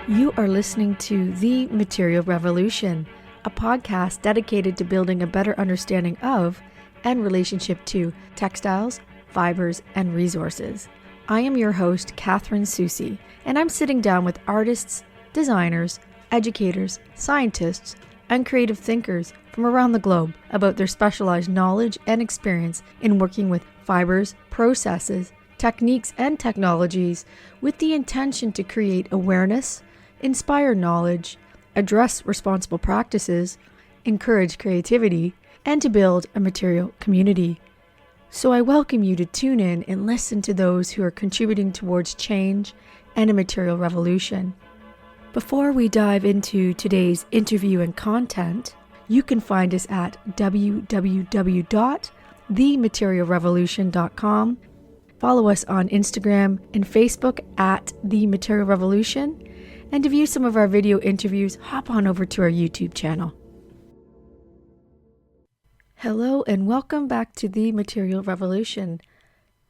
You are listening to The Material Revolution, a podcast dedicated to building a better understanding of and relationship to textiles, fibers, and resources. I am your host, Catherine Susi, and I'm sitting down with artists, designers, educators, scientists, and creative thinkers from around the globe about their specialized knowledge and experience in working with fibers, processes, techniques, and technologies with the intention to create awareness, inspire knowledge, address responsible practices, encourage creativity, and to build a material community. So I welcome you to tune in and listen to those who are contributing towards change and a material revolution. Before we dive into today's interview and content, you can find us at www.thematerialrevolution.com. Follow us on Instagram and Facebook at The Material Revolution. And to view some of our video interviews, hop on over to our YouTube channel. Hello and welcome back to The Material Revolution.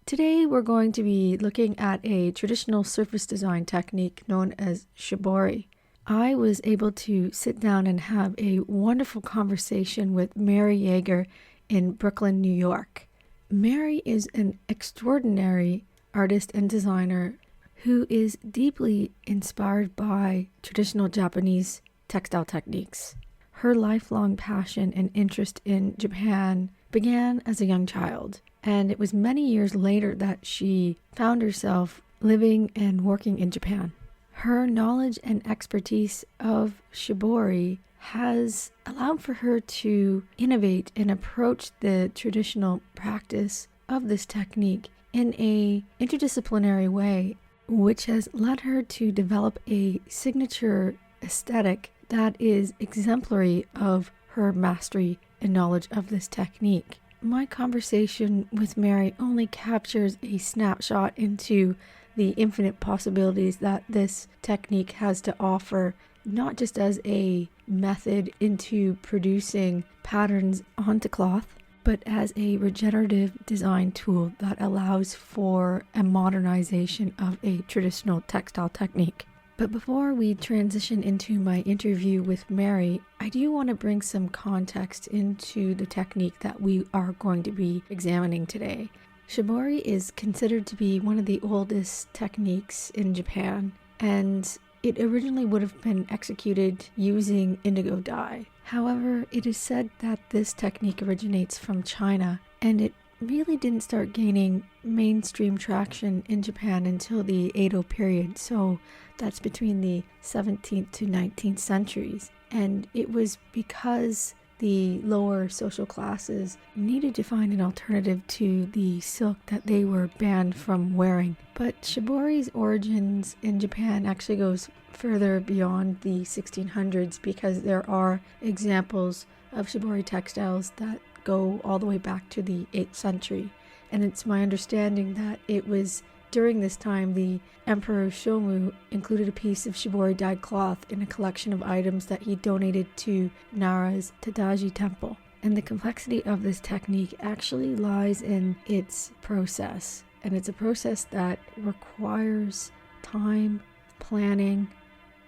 Today we're going to be looking at a traditional surface design technique known as Shibori. I was able to sit down and have a wonderful conversation with Mary Jaeger in Brooklyn, New York. Mary is an extraordinary artist and designer who is deeply inspired by traditional Japanese textile techniques. Her lifelong passion and interest in Japan began as a young child, and it was many years later that she found herself living and working in Japan. Her knowledge and expertise of Shibori has allowed for her to innovate and approach the traditional practice of this technique in an interdisciplinary way, which has led her to develop a signature aesthetic that is exemplary of her mastery and knowledge of this technique. My conversation with Mary only captures a snapshot into the infinite possibilities that this technique has to offer, not just as a method into producing patterns onto cloth, but as a regenerative design tool that allows for a modernization of a traditional textile technique. But before we transition into my interview with Mary, I do want to bring some context into the technique that we are going to be examining today. Shibori is considered to be one of the oldest techniques in Japan, and it originally would have been executed using indigo dye. However, it is said that this technique originates from China, and it really didn't start gaining mainstream traction in Japan until the Edo period, so that's between the 17th to 19th centuries. And it was because the lower social classes needed to find an alternative to the silk that they were banned from wearing. But Shibori's origins in Japan actually goes further beyond the 1600s, because there are examples of Shibori textiles that go all the way back to the 8th century. And it's my understanding that it was during this time the Emperor Shomu included a piece of Shibori dyed cloth in a collection of items that he donated to Nara's Tadaji temple. And the complexity of this technique actually lies in its process. And it's a process that requires time, planning,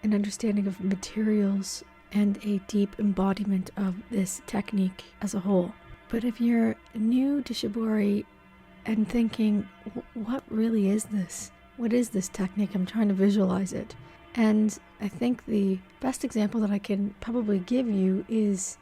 an understanding of materials, and a deep embodiment of this technique as a whole. But if you're new to Shibori and thinking, what really is this? What is this technique? I'm trying to visualize it. And I think the best example that I can probably give you is,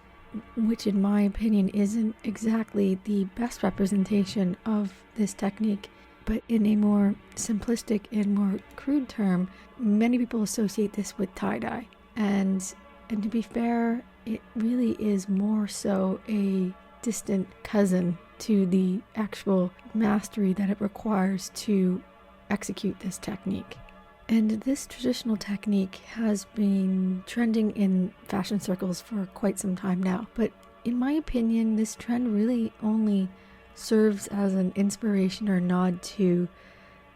which in my opinion isn't exactly the best representation of this technique, but in a more simplistic and more crude term, many people associate this with tie-dye. And to be fair, it really is more so a distant cousin to the actual mastery that it requires to execute this technique. And this traditional technique has been trending in fashion circles for quite some time now. But in my opinion, this trend really only serves as an inspiration or nod to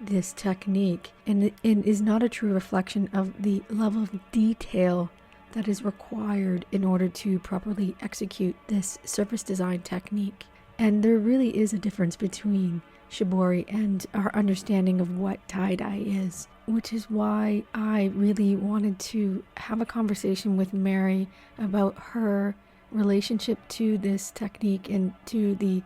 this technique, and is not a true reflection of the level of detail that is required in order to properly execute this surface design technique. And there really is a difference between Shibori and our understanding of what tie-dye is. which is why I really wanted to have a conversation with Mary about her relationship to this technique and to the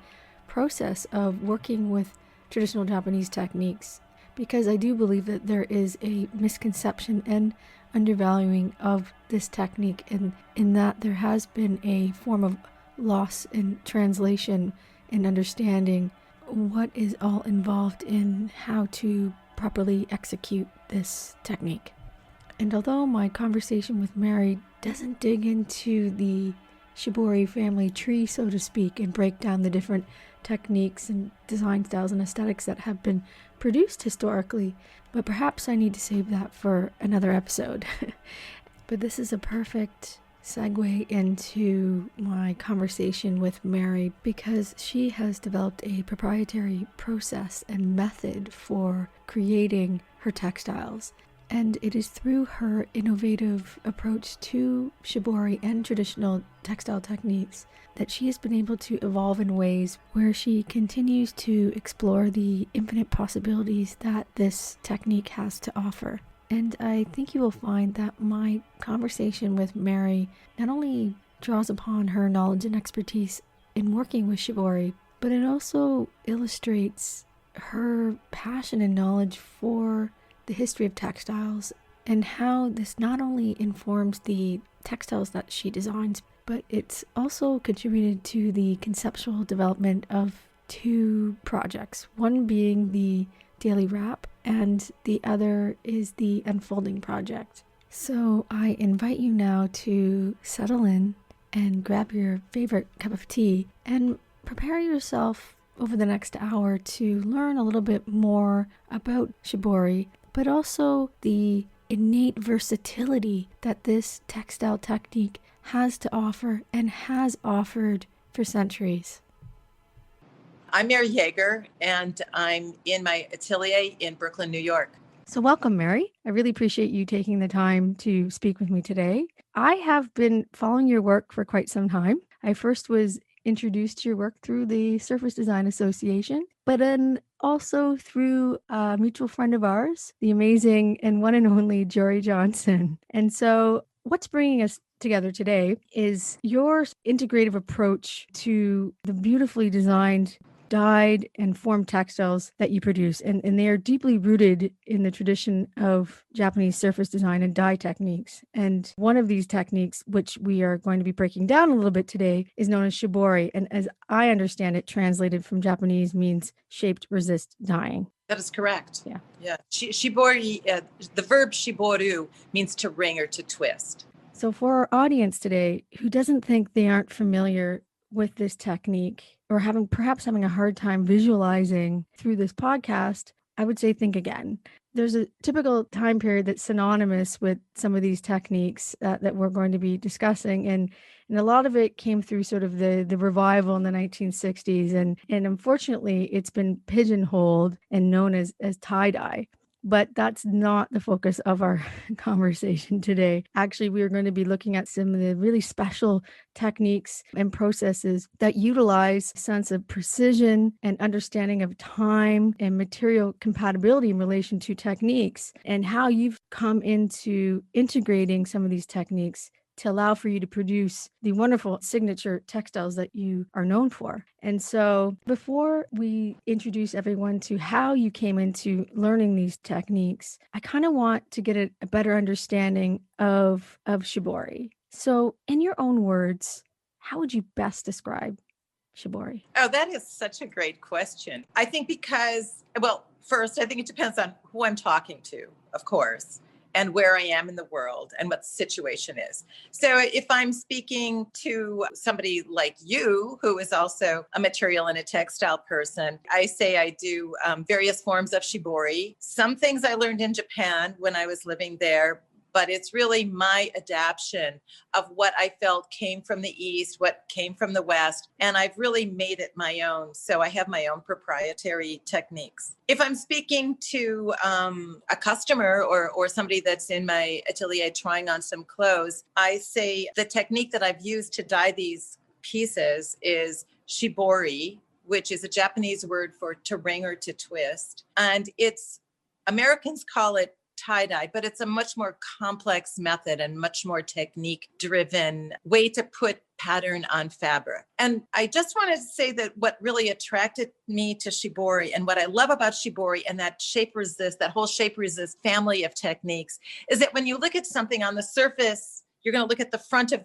process of working with traditional Japanese techniques, because I do believe that there is a misconception and undervaluing of this technique, and in that there has been a form of loss in translation and understanding what is all involved in how to properly execute this technique. And although my conversation with Mary doesn't dig into the Shibori family tree, so to speak, and break down the different techniques and design styles and aesthetics that have been produced historically, but perhaps I need to save that for another episode. But this is a perfect segue into my conversation with Mary, because she has developed a proprietary process and method for creating her textiles. And it is through her innovative approach to Shibori and traditional textile techniques that she has been able to evolve in ways where she continues to explore the infinite possibilities that this technique has to offer. And I think you will find that my conversation with Mary not only draws upon her knowledge and expertise in working with Shibori, but it also illustrates her passion and knowledge for the history of textiles and how this not only informs the textiles that she designs, but it's also contributed to the conceptual development of two projects, one being the Daily Wrap and the other is the Unfolding Project. So I invite you now to settle in and grab your favorite cup of tea and prepare yourself over the next hour to learn a little bit more about Shibori, but also the innate versatility that this textile technique has to offer and has offered for centuries. I'm Mary Jaeger, and I'm in my atelier in Brooklyn, New York. So welcome, Mary. I really appreciate you taking the time to speak with me today. I have been following your work for quite some time. I first was introduced to your work through the Surface Design Association, but then also through a mutual friend of ours, the amazing and one and only Jory Johnson. And so what's bringing us together today is your integrative approach to the beautifully designed dyed and formed textiles that you produce. And they are deeply rooted in the tradition of Japanese surface design and dye techniques. And one of these techniques, which we are going to be breaking down a little bit today, is known as Shibori. And as I understand it, translated from Japanese, means shaped resist dyeing. That is correct. Yeah. Shibori, the verb shiboru means to wring or to twist. So for our audience today, who doesn't think they aren't familiar with this technique or perhaps having a hard time visualizing through this podcast, I would say think again. There's a typical time period that's synonymous with some of these techniques that we're going to be discussing. And a lot of it came through sort of the revival in the 1960s. And unfortunately, it's been pigeonholed and known as tie-dye. But that's not the focus of our conversation today. Actually, we are going to be looking at some of the really special techniques and processes that utilize a sense of precision and understanding of time and material compatibility in relation to techniques, and how you've come into integrating some of these techniques to allow for you to produce the wonderful signature textiles that you are known for. And so before we introduce everyone to how you came into learning these techniques, I kind of want to get a better understanding of Shibori. So in your own words, how would you best describe Shibori? Oh, that is such a great question. I think because, well, first, I think it depends on who I'm talking to, of course, and where I am in the world and what the situation is. So if I'm speaking to somebody like you, who is also a material and a textile person, I say I do various forms of shibori. Some things I learned in Japan when I was living there, but it's really my adaptation of what I felt came from the East, what came from the West, and I've really made it my own. So I have my own proprietary techniques. If I'm speaking to a customer or somebody that's in my atelier trying on some clothes, I say the technique that I've used to dye these pieces is shibori, which is a Japanese word for to wring or to twist. And Americans call it tie-dye, but it's a much more complex method and much more technique-driven way to put pattern on fabric. And I just wanted to say that what really attracted me to Shibori and what I love about Shibori and that shape resist, that whole shape resist family of techniques, is that when you look at something on the surface, you're going to look at the front of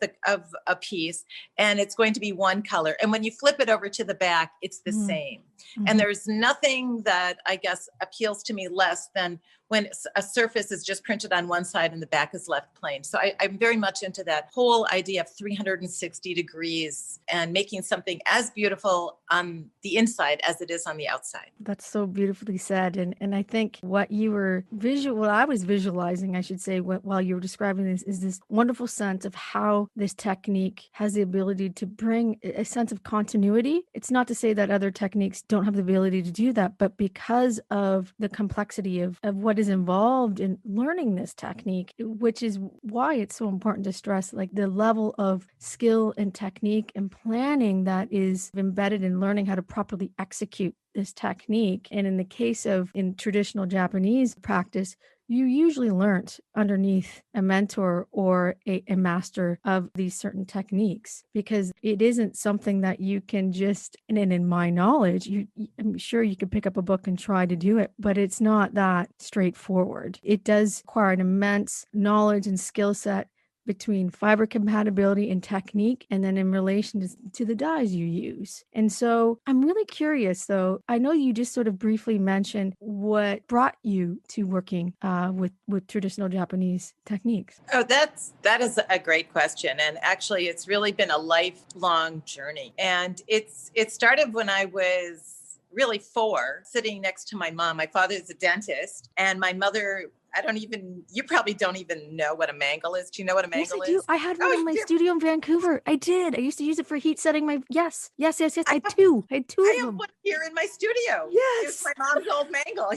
a piece and it's going to be one color. And when you flip it over to the back, it's the same. And there's nothing that I guess appeals to me less than when a surface is just printed on one side and the back is left plain. So I'm very much into that whole idea of 360 degrees and making something as beautiful on the inside as it is on the outside. That's so beautifully said. And I think what I was visualizing, I should say, while you were describing this, is this wonderful sense of how this technique has the ability to bring a sense of continuity. It's not to say that other techniques don't have the ability to do that, but because of the complexity of what is involved in learning this technique, which is why it's so important to stress like the level of skill and technique and planning that is embedded in learning how to properly execute this technique. And in the case of in traditional Japanese practice, you usually learned underneath a mentor or a master of these certain techniques, because it isn't something that you can just, and in my knowledge, I'm sure you could pick up a book and try to do it, but it's not that straightforward. It does require an immense knowledge and skill set between fiber compatibility and technique, and then in relation to the dyes you use. And so I'm really curious, though. I know you just sort of briefly mentioned what brought you to working with traditional Japanese techniques. Oh, that is a great question. And actually, it's really been a lifelong journey. And it started when I was really 4, sitting next to my mom. My father is a dentist, and my mother, you probably don't even know what a mangle is. Do you know what a mangle Yes, I do. is? I had one in my studio in Vancouver. I did. I used to use it for heat setting my, yes. I had two of I have them. one here in my studio. Yes. It's my mom's old mangle.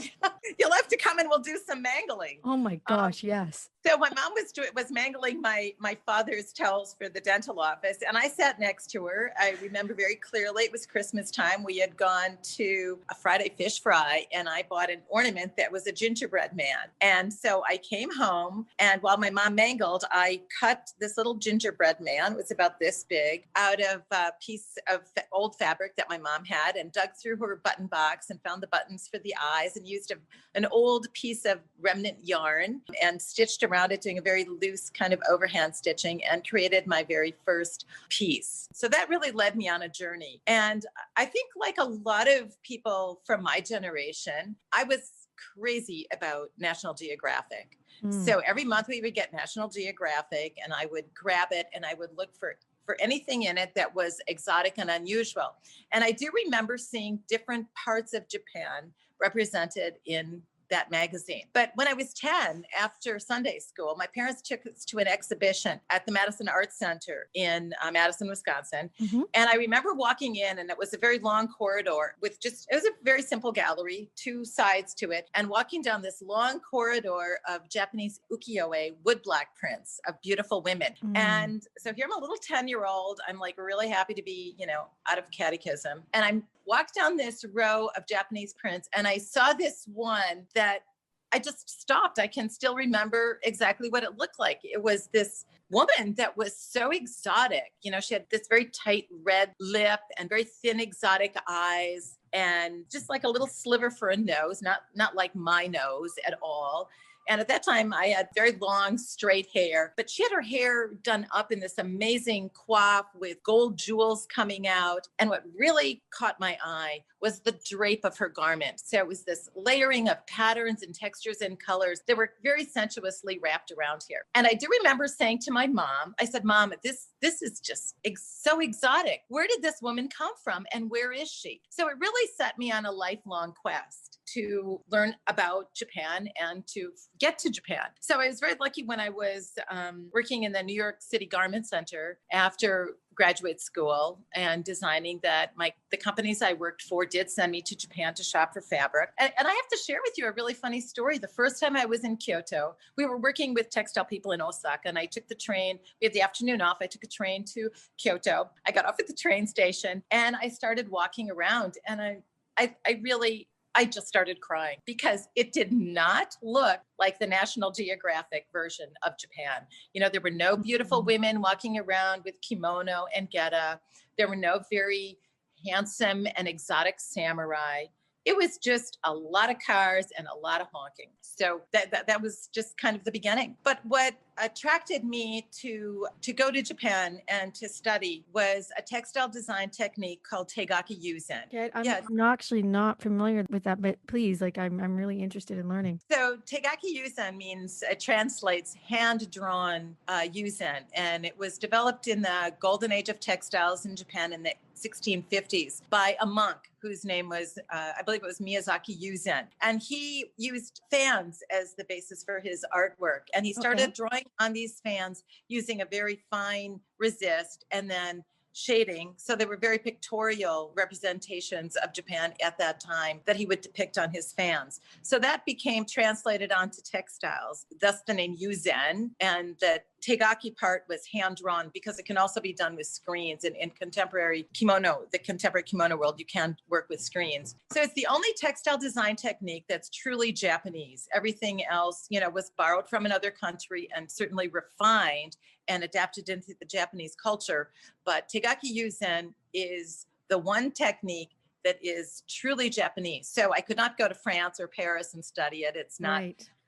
You'll have to come and we'll do some mangling. Oh my gosh, yes. So my mom was mangling my father's towels for the dental office, and I sat next to her. I remember very clearly, it was Christmas time. We had gone to a Friday fish fry, and I bought an ornament that was a gingerbread man. And so I came home, and while my mom mangled, I cut this little gingerbread man, it was about this big, out of a piece of old fabric that my mom had, and dug through her button box and found the buttons for the eyes, and used an old piece of remnant yarn and stitched around it, doing a very loose kind of overhand stitching, and created my very first piece. So that really led me on a journey. And I think, like a lot of people from my generation, I was crazy about National Geographic. So every month we would get National Geographic, and I would grab it and I would look for anything in it that was exotic and unusual. And I do remember seeing different parts of Japan represented in that magazine. But when I was 10, after Sunday school, my parents took us to an exhibition at the Madison Arts Center in Madison, Wisconsin. And I remember walking in, and it was a very long corridor with it was a very simple gallery, 2 sides to it, and walking down this long corridor of Japanese ukiyo-e woodblock prints of beautiful women. And so here I'm a little 10-year-old. I'm like really happy to be, out of catechism. And I'm walked down this row of Japanese prints, and I saw this one that I just stopped. I can still remember exactly what it looked like. It was this woman that was so exotic. She had this very tight red lip and very thin exotic eyes, and just like a little sliver for a nose, not like my nose at all. And at that time, I had very long, straight hair, but she had her hair done up in this amazing coif with gold jewels coming out. And what really caught my eye was the drape of her garment. So it was this layering of patterns and textures and colors that were very sensuously wrapped around here. And I do remember saying to my mom, I said, Mom, this is just so exotic. Where did this woman come from, and where is she? So it really set me on a lifelong quest to learn about Japan and to get to Japan. So I was very lucky when I was working in the New York City Garment Center after graduate school and designing that the companies I worked for did send me to Japan to shop for fabric. And I have to share with you a really funny story. The first time I was in Kyoto, we were working with textile people in Osaka, and I took the train. We had the afternoon off. I took a train to Kyoto. I got off at the train station and I started walking around, and I really I just started crying because it did not look like the National Geographic version of Japan. There were no beautiful women walking around with kimono and geta. There were no very handsome and exotic samurai. It was just a lot of cars and a lot of honking. So that was just kind of the beginning. But what attracted me to go to Japan and to study was a textile design technique called Teigaki Yuzen. Okay, I'm actually not familiar with that, but please, I'm really interested in learning. So Teigaki Yuzen means, it translates hand-drawn yuzen, and it was developed in the golden age of textiles in Japan in the 1650s by a monk whose name was, I believe it was Miyazaki Yuzen. And he used fans as the basis for his artwork. And he started drawing on these fans using a very fine resist and then shading. So they were very pictorial representations of Japan at that time that he would depict on his fans. So that became translated onto textiles, thus the name Yuzen. And the Teigaki part was hand-drawn because it can also be done with screens. And in contemporary kimono, the contemporary kimono world, you can work with screens. So it's the only textile design technique that's truly Japanese. Everything else, was borrowed from another country and certainly refined and adapted into the Japanese culture. But Teigaki Yuzen is the one technique that is truly Japanese. So I could not go to France or Paris and study it. It's not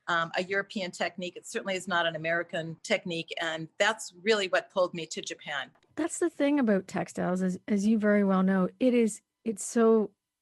a European technique. It certainly is not an American technique. And that's really what pulled me to Japan. That's the thing about textiles, as you very well know,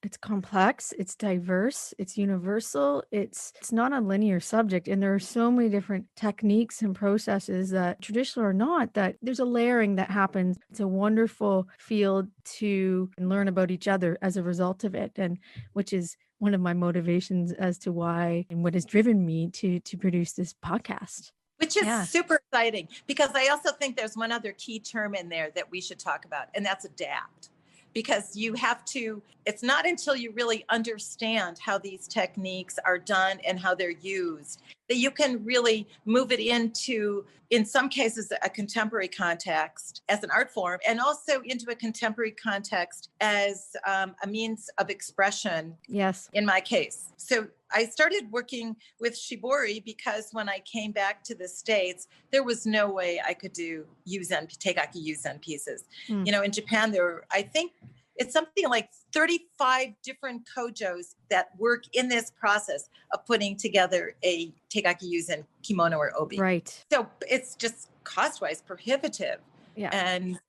it's complex, it's diverse, it's universal, it's not a linear subject. And there are so many different techniques and processes that, traditional or not, that there's a layering that happens. It's a wonderful field to learn about each other as a result of it, and which is one of my motivations as to why and what has driven me to produce this podcast. Which is super exciting, because I also think there's one other key term in there that we should talk about, and that's adapt. Because you have to, it's not until you really understand how these techniques are done and how they're used that you can really move it into, in some cases, a contemporary context as an art form, and also into a contemporary context as a means of expression. Yes. In my case. So I started working with Shibori because when I came back to the States, there was no way I could do Teigaki Yuzen pieces. In Japan, there were, I think it's something like 35 different kojos that work in this process of putting together a Teigaki Yuzen kimono or obi. Right. So it's just cost-wise prohibitive. Yeah. And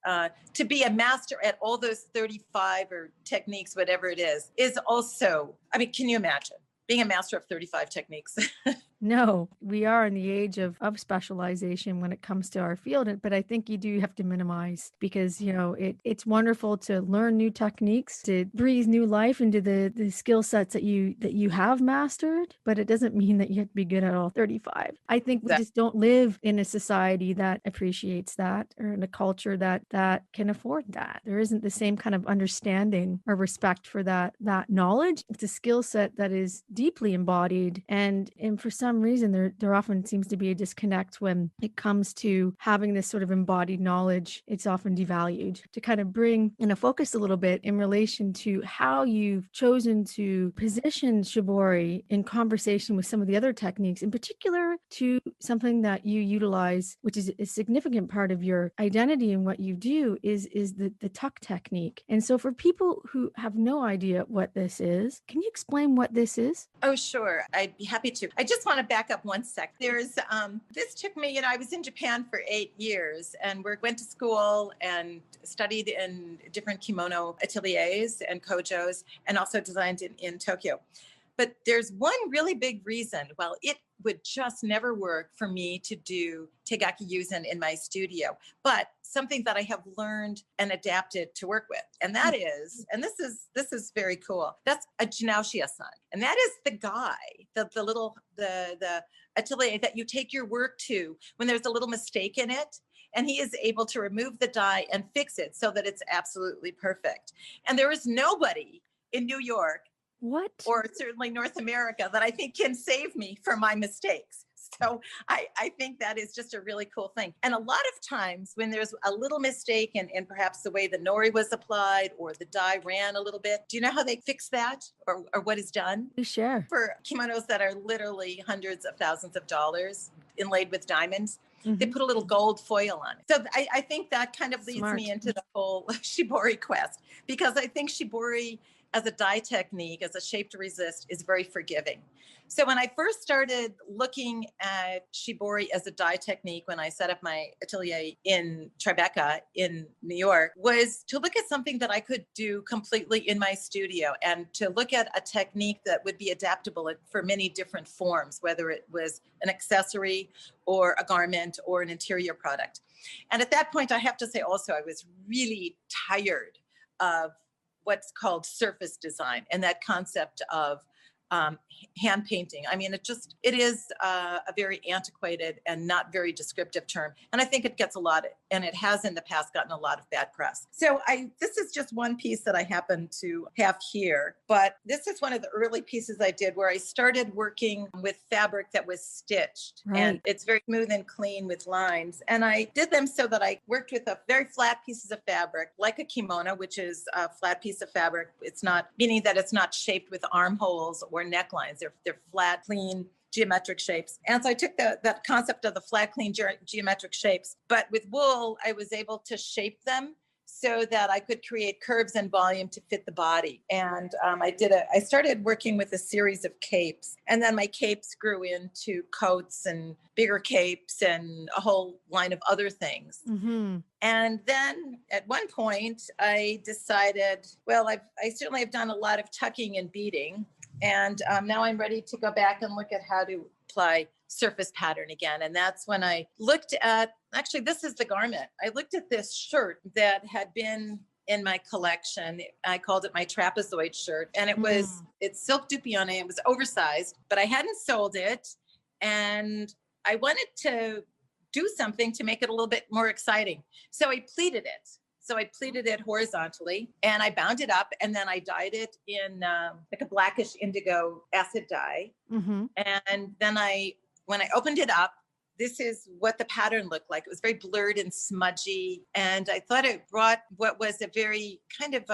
to be a master at all those 35 or techniques, whatever it is also, can you imagine being a master of 35 techniques? No, we are in the age of specialization when it comes to our field, but I think you do have to minimize, because it's wonderful to learn new techniques, to breathe new life into the skill sets that you have mastered, but it doesn't mean that you have to be good at all 35. I think we just don't live in a society that appreciates that, or in a culture that can afford that. There isn't the same kind of understanding or respect for that knowledge. It's a skill set that is deeply embodied, and for some reason there often seems to be a disconnect when it comes to having this sort of embodied knowledge. It's often devalued. To kind of bring in a focus a little bit in relation to how you've chosen to position Shibori in conversation with some of the other techniques, in particular to something that you utilize, which is a significant part of your identity and what you do, is the tuck technique. And so for people who have no idea what this is, can you explain what this is? Oh, sure. I'd be happy to. I just want to back up one sec. This took me, I was in Japan for 8 years and went to school and studied in different kimono ateliers and kojos, and also designed in Tokyo. But there's one really big reason. Well, it would just never work for me to do Teigaki Yuzen in my studio, but something that I have learned and adapted to work with. And that is, and this is very cool, that's a Jinaoshia-san. And that is the guy, the atelier that you take your work to when there's a little mistake in it. And he is able to remove the die and fix it so that it's absolutely perfect. And there is nobody in New York, what, or certainly North America, that I think can save me from my mistakes. So I think that is just a really cool thing. And a lot of times when there's a little mistake in perhaps the way the nori was applied or the dye ran a little bit, do you know how they fix that or what is done? Please share. For kimonos that are literally hundreds of thousands of dollars inlaid with diamonds, they put a little gold foil on it. So I think that kind of leads Smart. me into the whole Shibori quest, because I think Shibori as a dye technique, as a shape to resist, is very forgiving. So when I first started looking at Shibori as a dye technique, when I set up my atelier in Tribeca in New York, was to look at something that I could do completely in my studio and to look at a technique that would be adaptable for many different forms, whether it was an accessory or a garment or an interior product. And at that point, I have to say also, I was really tired of what's called surface design and that concept of hand painting. I mean, it is a very antiquated and not very descriptive term. And I think it gets and it has in the past gotten a lot of bad press. So this is just one piece that I happen to have here, but this is one of the early pieces I did where I started working with fabric that was stitched. Right. And it's very smooth and clean with lines. And I did them so that I worked with a very flat pieces of fabric, like a kimono, which is a flat piece of fabric. It's not, meaning that it's not shaped with armholes or necklines. They're flat, clean, geometric shapes. And so I took that concept of the flat, clean, geometric shapes, but with wool, I was able to shape them so that I could create curves and volume to fit the body. And I started working with a series of capes, and then my capes grew into coats and bigger capes and a whole line of other things. Mm-hmm. And then at one point I decided, well, I certainly have done a lot of tucking and beading. And now I'm ready to go back and look at how to apply surface pattern again. And that's when I looked at, actually, this is the garment. I looked at this shirt that had been in my collection. I called it my trapezoid shirt. And it's silk dupione. It was oversized, but I hadn't sold it. And I wanted to do something to make it a little bit more exciting. So I pleated it. So I pleated it horizontally and I bound it up, and then I dyed it in like a blackish indigo acid dye. Mm-hmm. And then when I opened it up, this is what the pattern looked like. It was very blurred and smudgy. And I thought it brought what was a very kind of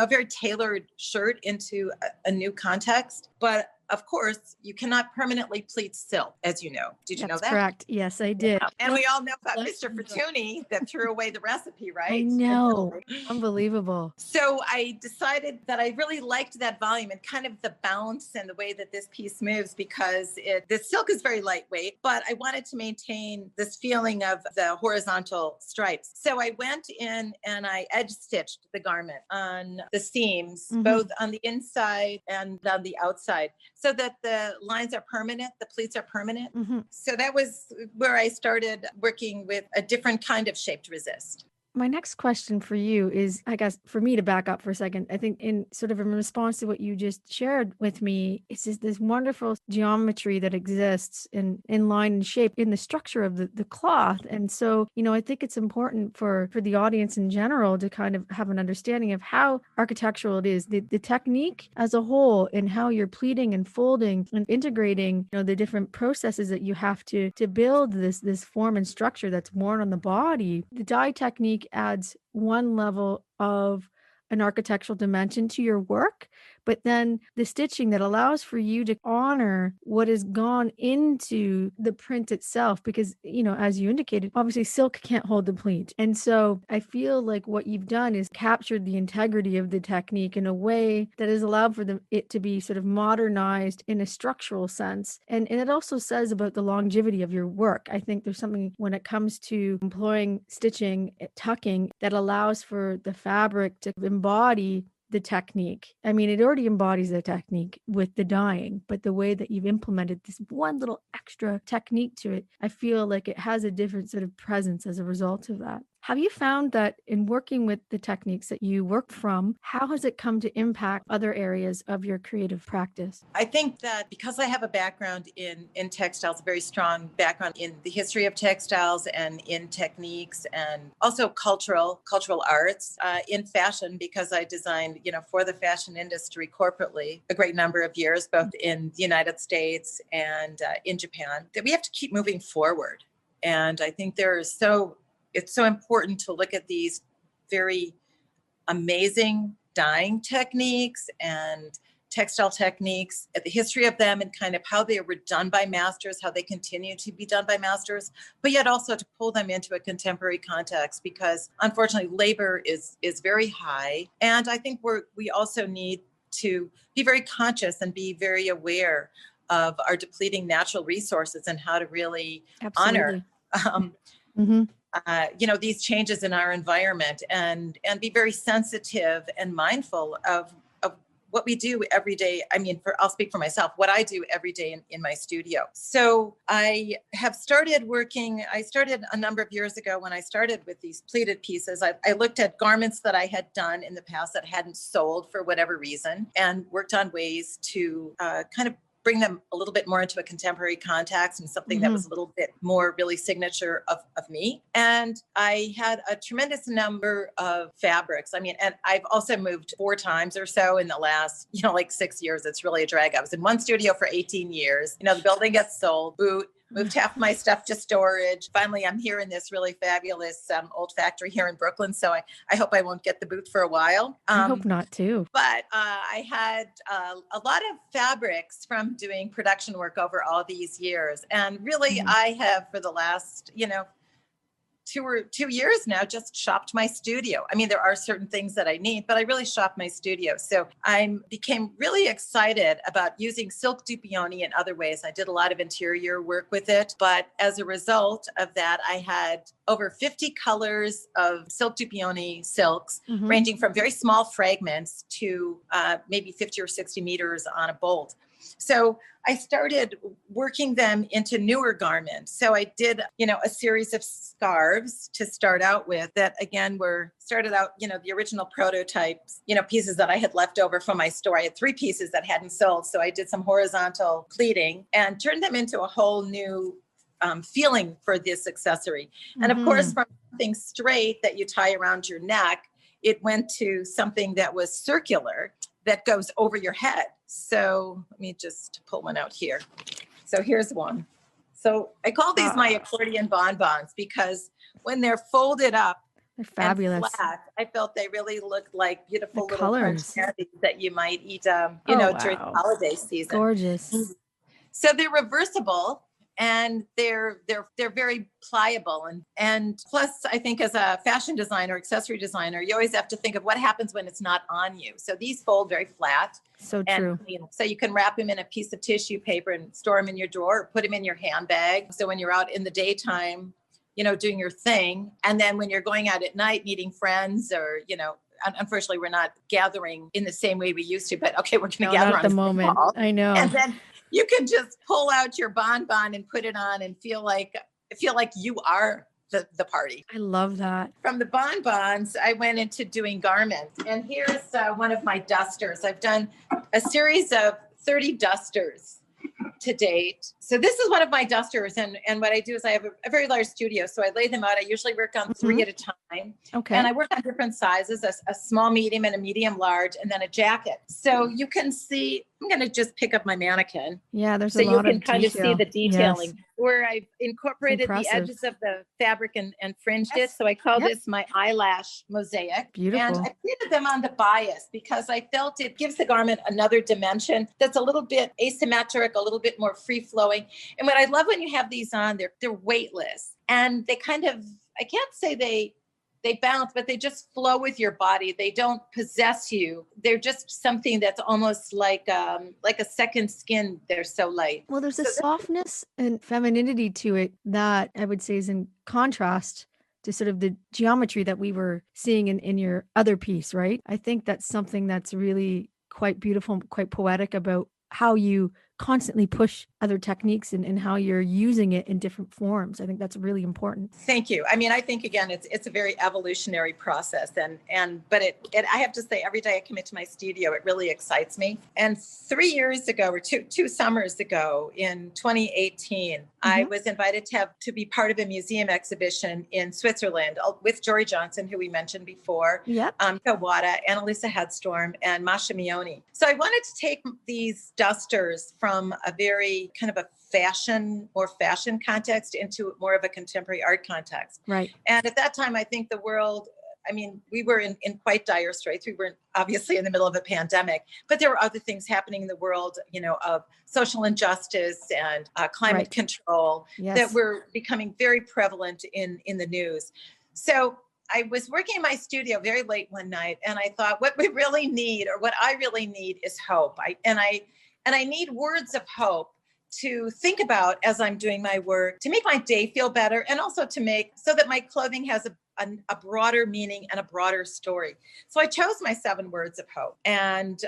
very tailored shirt into a new context. But of course, you cannot permanently pleat silk, as you know. Did you know that? That's correct. Yes, I did. Yeah. And we all know about Mr. Fortuny that threw away the recipe, right? I know. Unbelievable. So I decided that I really liked that volume and kind of the bounce and the way that this piece moves, because the silk is very lightweight, but I wanted to maintain this feeling of the horizontal stripes. So I went in and I edge stitched the garment on the seams, both on the inside and on the outside, so that the lines are permanent, the pleats are permanent. Mm-hmm. So that was where I started working with a different kind of shape to resist. My next question for you is, I guess, for me to back up for a second, I think in sort of in response to what you just shared with me, it's just this wonderful geometry that exists in line and shape in the structure of the cloth. And so, I think it's important for the audience in general to kind of have an understanding of how architectural it is, the technique as a whole, and how you're pleating and folding and integrating, the different processes that you have to build this form and structure that's worn on the body. The dye technique adds one level of an architectural dimension to your work, but then the stitching that allows for you to honor what has gone into the print itself, because, as you indicated, obviously silk can't hold the pleat. And so I feel like what you've done is captured the integrity of the technique in a way that has allowed for it to be sort of modernized in a structural sense. And it also says about the longevity of your work. I think there's something when it comes to employing stitching, tucking, that allows for the fabric to embody the technique. I mean, it already embodies the technique with the dyeing, but the way that you've implemented this one little extra technique to it, I feel like it has a different sort of presence as a result of that. Have you found that in working with the techniques that you work from, how has it come to impact other areas of your creative practice? I think that because I have a background in textiles, a very strong background in the history of textiles and in techniques and also cultural arts, in fashion, because I designed, for the fashion industry corporately a great number of years, both in the United States and in Japan, that we have to keep moving forward. And I think it's so important to look at these very amazing dyeing techniques and textile techniques, at the history of them and kind of how they were done by masters, how they continue to be done by masters, but yet also to pull them into a contemporary context, because unfortunately labor is very high. And I think we also need to be very conscious and be very aware of our depleting natural resources and how to really Absolutely. honor these changes in our environment, and be very sensitive and mindful of what we do every day. I mean, I'll speak for myself, what I do every day in my studio. So I started a number of years ago when I started with these pleated pieces. I looked at garments that I had done in the past that hadn't sold for whatever reason, and worked on ways to kind of bring them a little bit more into a contemporary context and something that was a little bit more really signature of me. And I had a tremendous number of fabrics. I mean, and I've also moved 4 times or so in the last, like 6 years. It's really a drag. I was in one studio for 18 years. The building gets sold, moved half my stuff to storage. Finally, I'm here in this really fabulous old factory here in Brooklyn. So I hope I won't get the boot for a while. I hope not too. But I had a lot of fabrics from doing production work over all these years. And really, I have, for the last, 2 years now, just shopped my studio. I mean, there are certain things that I need, but I really shop my studio. So I became really excited about using silk dupioni in other ways. I did a lot of interior work with it, but as a result of that, I had over 50 colors of silk dupioni silks, ranging from very small fragments to maybe 50 or 60 meters on a bolt. So I started working them into newer garments. So I did, a series of scarves to start out with that, again, started out, the original prototypes, pieces that I had left over from my store. I had 3 pieces that hadn't sold. So I did some horizontal pleating and turned them into a whole new feeling for this accessory. And of course, from something straight that you tie around your neck, it went to something that was circular that goes over your head. So let me just pull one out here. So here's one. So I call these my accordion bonbons, because when they're folded up, they're fabulous, and flat, I felt they really looked like beautiful little colors, candies that you might eat, during the holiday season. Gorgeous. So they're reversible. And they're very pliable. And plus, I think as a fashion designer, accessory designer, you always have to think of what happens when it's not on you. So these fold very flat. So true. So you can wrap them in a piece of tissue paper and store them in your drawer, or put them in your handbag. So when you're out in the daytime, doing your thing. And then when you're going out at night, meeting friends, or, unfortunately, we're not gathering in the same way we used to, but okay, we're going to gather at the moment. I know. And then you can just pull out your bonbon and put it on and feel like you are the party. I love that. From the bonbons, I went into doing garments. And here's one of my dusters. I've done a series of 30 dusters to date. So this is one of my dusters. And what I do is I have a very large studio. So I lay them out. I usually work on 3 at a time. Okay. And I work on different sizes, a small, medium, and a medium large, and then a jacket. So you can see, I'm going to just pick up my mannequin. Yeah, there's a lot of so you can kind of see the detailing. Yes. Where I've incorporated the edges of the fabric and fringed it. So I call this my eyelash mosaic. Beautiful. And I pleated them on the bias because I felt it gives the garment another dimension that's a little bit asymmetric, a little bit more free-flowing. And what I love when you have these on, they're weightless. And they kind of, I can't say they bounce, but they just flow with your body. They don't possess you. They're just something that's almost like a second skin. They're so light. Well, there's a softness and femininity to it that I would say is in contrast to sort of the geometry that we were seeing in your other piece, right? I think that's something that's really quite beautiful, quite poetic about how you constantly push other techniques and how you're using it in different forms. I think that's really important. Thank you. I mean, I think again, it's a very evolutionary process, but I have to say, every day I come into my studio, it really excites me. And 3 years ago, or two summers ago, in 2018, I was invited to be part of a museum exhibition in Switzerland with Jory Johnson, who we mentioned before, Kawada, Annalisa Headstorm, and Masha Mione. So I wanted to take these dusters from a very kind of a fashion context into more of a contemporary art context. Right. And at that time, I think the world, I mean, we were in quite dire straits. We were obviously in the middle of a pandemic, but there were other things happening in the world, of social injustice and climate control that were becoming very prevalent in the news. So I was working in my studio very late one night, and I thought, what I really need is hope. I need words of hope to think about as I'm doing my work, to make my day feel better, and also to make so that my clothing has a broader meaning and a broader story. So I chose my 7 words of hope. And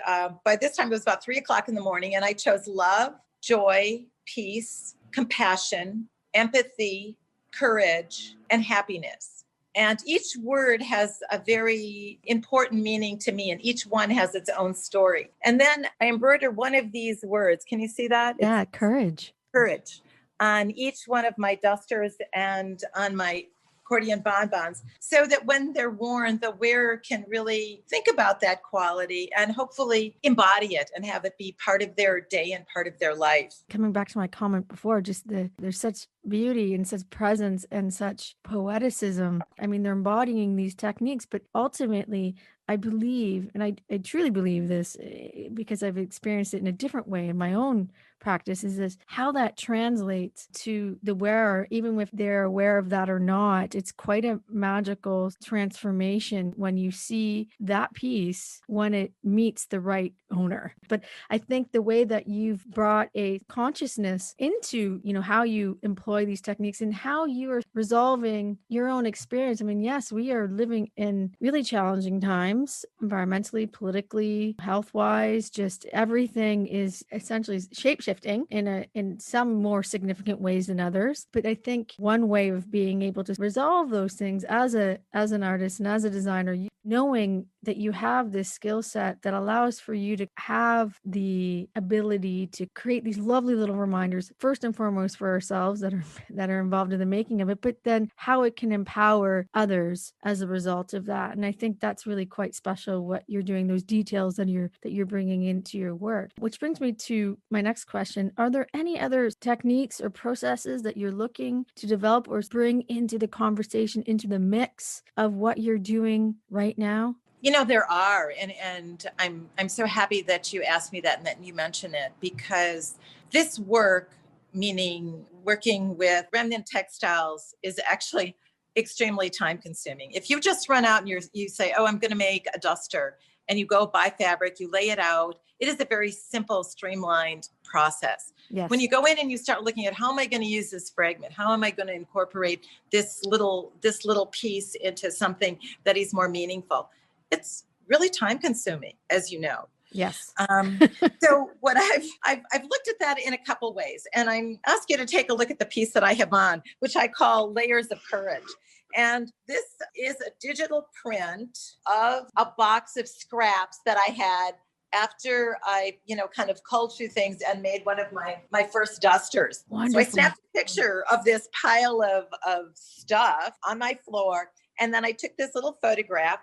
by this time, it was about 3:00 in the morning, and I chose love, joy, peace, compassion, empathy, courage, and happiness. And each word has a very important meaning to me, and each one has its own story. And then I embroidered one of these words. Can you see that? Yeah, courage. Courage on each one of my dusters and on my accordion bonbons, so that when they're worn, the wearer can really think about that quality and hopefully embody it and have it be part of their day and part of their life. Coming back to my comment before, just there's such beauty and such presence and such poeticism. I mean, they're embodying these techniques, but ultimately, I believe, and I truly believe this because I've experienced it in a different way in my own practice, is this how that translates to the wearer, even if they're aware of that or not. It's quite a magical transformation when you see that piece when it meets the right owner. But I think the way that you've brought a consciousness into, how you employ these techniques and how you are resolving your own experience. I mean, yes, we are living in really challenging times, environmentally, politically, health-wise, just everything is essentially shape-shifting in some more significant ways than others. But I think one way of being able to resolve those things as an artist and as a designer, knowing that you have this skill set that allows for you to have the ability to create these lovely little reminders, first and foremost for ourselves that are involved in the making of it, but then how it can empower others as a result of that. And I think that's really quite special what you're doing, those details that you're bringing into your work. Which brings me to my next question. Are there any other techniques or processes that you're looking to develop or bring into the conversation, into the mix of what you're doing right now? There are, and I'm so happy that you asked me that and that you mentioned it, because this work, meaning working with remnant textiles, is actually extremely time consuming. If you just run out and you say, oh, I'm going to make a duster, and you go buy fabric, you lay it out, it is a very simple, streamlined process. Yes. When you go in and you start looking at how am I going to use this fragment? How am I going to incorporate this little piece into something that is more meaningful? It's really time consuming, as you know. Yes. So what I've looked at that in a couple ways, and I'm asked you to take a look at the piece that I have on, which I call Layers of Courage. And this is a digital print of a box of scraps that I had after I, kind of culled through things and made one of my first dusters. Wonderful. So I snapped a picture of this pile of stuff on my floor, and then I took this little photograph.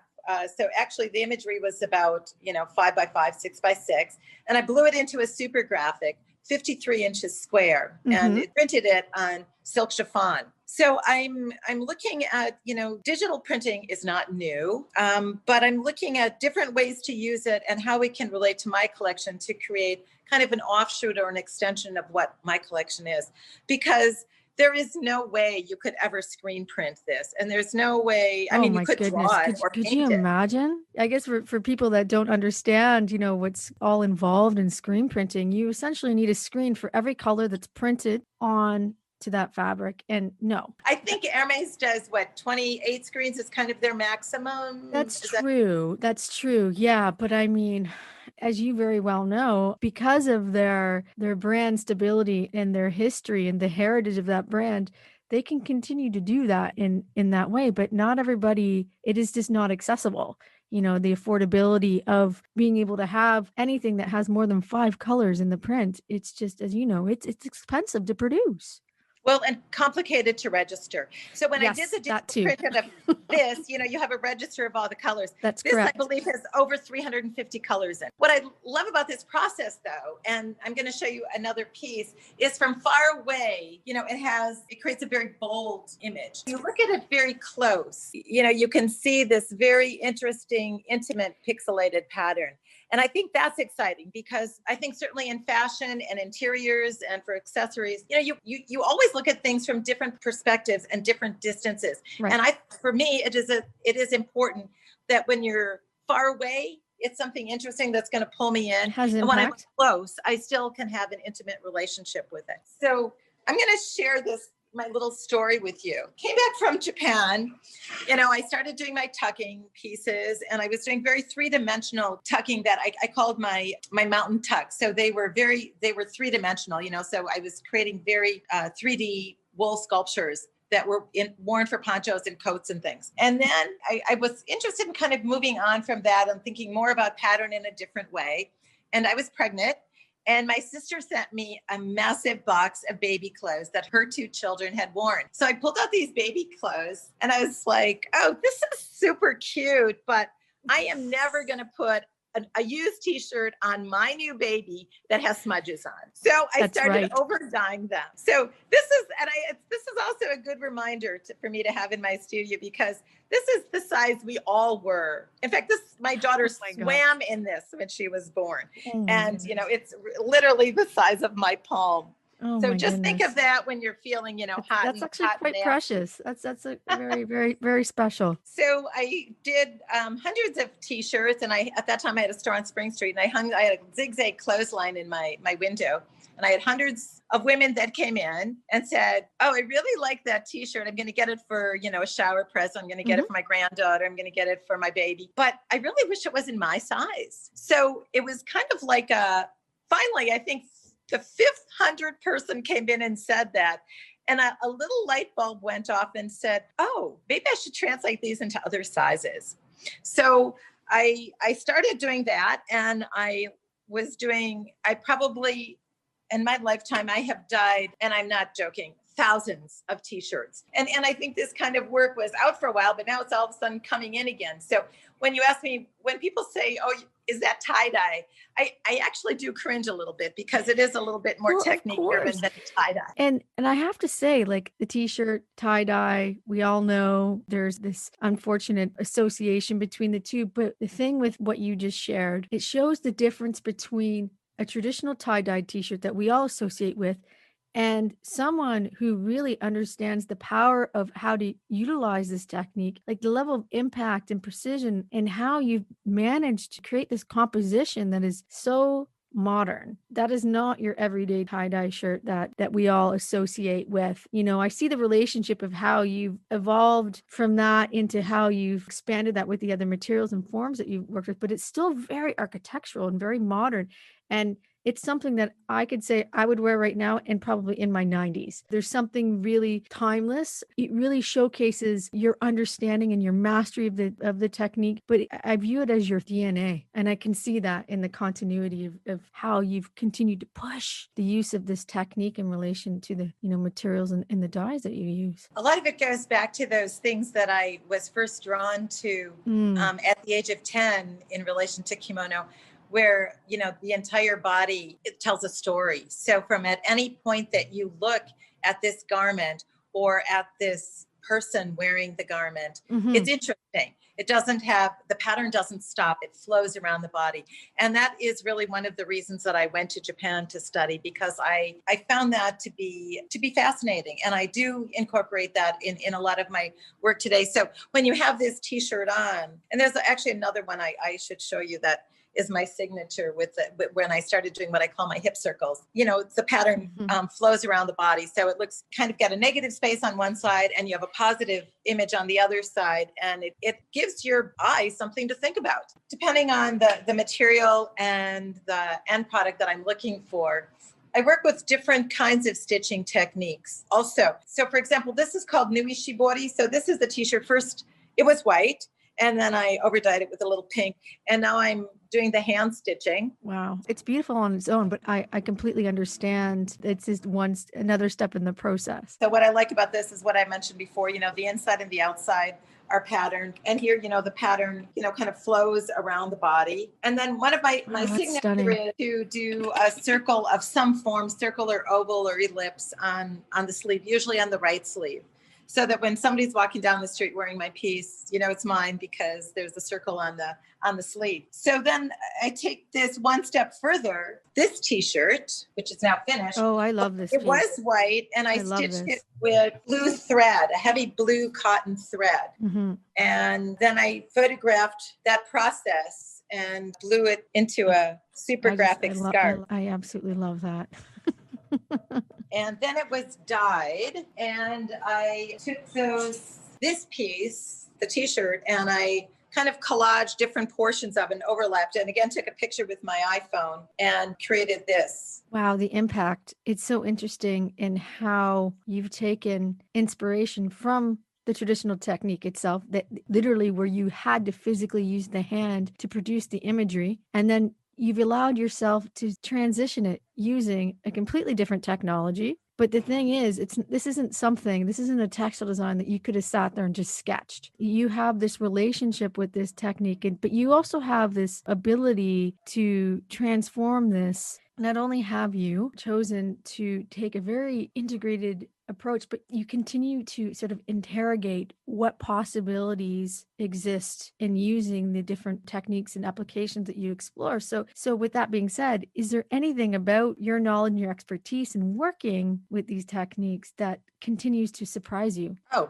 So actually the imagery was about, 5x5, 6x6, and I blew it into a super graphic, 53 inches square, and it printed it on silk chiffon. So I'm looking at, digital printing is not new, but I'm looking at different ways to use it and how it can relate to my collection to create kind of an offshoot or an extension of what my collection is, because there is no way you could ever screen print this. And there's no way, you could draw it or paint it. Could you imagine? I guess for people that don't understand, what's all involved in screen printing, you essentially need a screen for every color that's printed on to that fabric. And no. I think Hermes does 28 screens is kind of their maximum. That's true. That's true. Yeah. But I mean, as you very well know, because of their brand stability and their history and the heritage of that brand, they can continue to do that in that way. But not everybody, it is just not accessible. The affordability of being able to have anything that has more than 5 colors in the print. It's just, as you know, it's expensive to produce. Well, and complicated to register. So when I did the digital print of this, you have a register of all the colors. That's this, correct. I believe, has over 350 colors in. What I love about this process, though, and I'm going to show you another piece, is from far away, it creates a very bold image. You look at it very close, you can see this very interesting, intimate, pixelated pattern. And I think that's exciting because I think certainly in fashion and interiors and for accessories, you always look at things from different perspectives and different distances. Right. And for me, it is important that when you're far away, it's something interesting that's going to pull me in. And when I'm close, I still can have an intimate relationship with it. So I'm going to share my little story with you. Came back from Japan. I started doing my tucking pieces, and I was doing very three-dimensional tucking that I called my mountain tuck. So they were three-dimensional, so I was creating very 3D wool sculptures that were worn for ponchos and coats and things. And then I was interested in kind of moving on from that and thinking more about pattern in a different way. And I was pregnant. And my sister sent me a massive box of baby clothes that her 2 children had worn. So I pulled out these baby clothes and I was like, oh, this is super cute, but I am never going to put a used t-shirt on my new baby that has smudges on. So I started over dyeing them. So this is also a good reminder for me to have in my studio, because this is the size we all were. In fact, my daughter swam in this when she was born. And, it's literally the size of my palm. Oh, so just think of that when you're feeling, hot. That's actually quite precious. That's a very, very, very special. So I did hundreds of t-shirts, and at that time I had a store on Spring Street, and I had a zigzag clothesline in my window, and I had hundreds of women that came in and said, oh, I really like that t-shirt. I'm going to get it for, a shower present. I'm going to get it for my granddaughter. I'm going to get it for my baby. But I really wish it was in my size. So it was kind of like finally, I think the 500th person came in and said that. And a little light bulb went off and said, oh, maybe I should translate these into other sizes. So I started doing that. And I probably, in my lifetime, I have dyed, and I'm not joking, thousands of t-shirts. And I think this kind of work was out for a while, but now it's all of a sudden coming in again. So when you ask me, when people say, oh, is that tie-dye? I actually do cringe a little bit, because it is a little bit more technique driven than tie-dye. And I have to say, like the t-shirt, tie-dye, we all know there's this unfortunate association between the two. But the thing with what you just shared, it shows the difference between a traditional tie-dye t-shirt that we all associate with and someone who really understands the power of how to utilize this technique, like the level of impact and precision, and how you've managed to create this composition that is so modern. That is not your everyday tie-dye shirt that we all associate with. I see the relationship of how you've evolved from that into how you've expanded that with the other materials and forms that you've worked with, but it's still very architectural and very modern. And it's something that I could say I would wear right now and probably in my 90s. There's something really timeless. It really showcases your understanding and your mastery of the technique, but I view it as your DNA. And I can see that in the continuity of how you've continued to push the use of this technique in relation to the materials and the dyes that you use. A lot of it goes back to those things that I was first drawn to at the age of 10 in relation to kimono, where, the entire body, it tells a story. So from at any point that you look at this garment or at this person wearing the garment, it's interesting. The pattern doesn't stop. It flows around the body. And that is really one of the reasons that I went to Japan to study, because I found that to be fascinating. And I do incorporate that in a lot of my work today. So when you have this t-shirt on, and there's actually another one I should show you that is my signature with when I started doing what I call my hip circles. It's the pattern flows around the body. So it looks kind of got a negative space on one side and you have a positive image on the other side. And it gives your eye something to think about. Depending on the material and the end product that I'm looking for, I work with different kinds of stitching techniques also. So for example, this is called Nui Shibori. So this is the t-shirt. First, it was white, and then I overdyed it with a little pink. And now I'm doing the hand stitching. Wow. It's beautiful on its own, but I completely understand it's just another step in the process. So what I like about this is what I mentioned before, the inside and the outside are patterned. And here, the pattern, kind of flows around the body. And then one of my signature stunning. is to do a circle of some form, circle or oval or ellipse on the sleeve, usually on the right sleeve. So that when somebody's walking down the street wearing my piece, it's mine because there's a circle on the sleeve. So then I take this one step further. This t-shirt, which is now finished. Oh, I love this. It was white, and I stitched it with blue thread, a heavy blue cotton thread. Mm-hmm. And then I photographed that process and blew it into a super graphic scarf. I absolutely love that. And then it was dyed, and I took this piece, the t-shirt, and I kind of collaged different portions of it and overlapped it, and again took a picture with my iPhone and created this. Wow, the impact. It's so interesting in how you've taken inspiration from the traditional technique itself, that literally where you had to physically use the hand to produce the imagery, and then you've allowed yourself to transition it using a completely different technology. But the thing is, this isn't a textile design that you could have sat there and just sketched. You have this relationship with this technique, but you also have this ability to transform this. Not only have you chosen to take a very integrated approach, but you continue to sort of interrogate what possibilities exist in using the different techniques and applications that you explore. So with that being said, is there anything about your knowledge and your expertise in working with these techniques that continues to surprise you? Oh,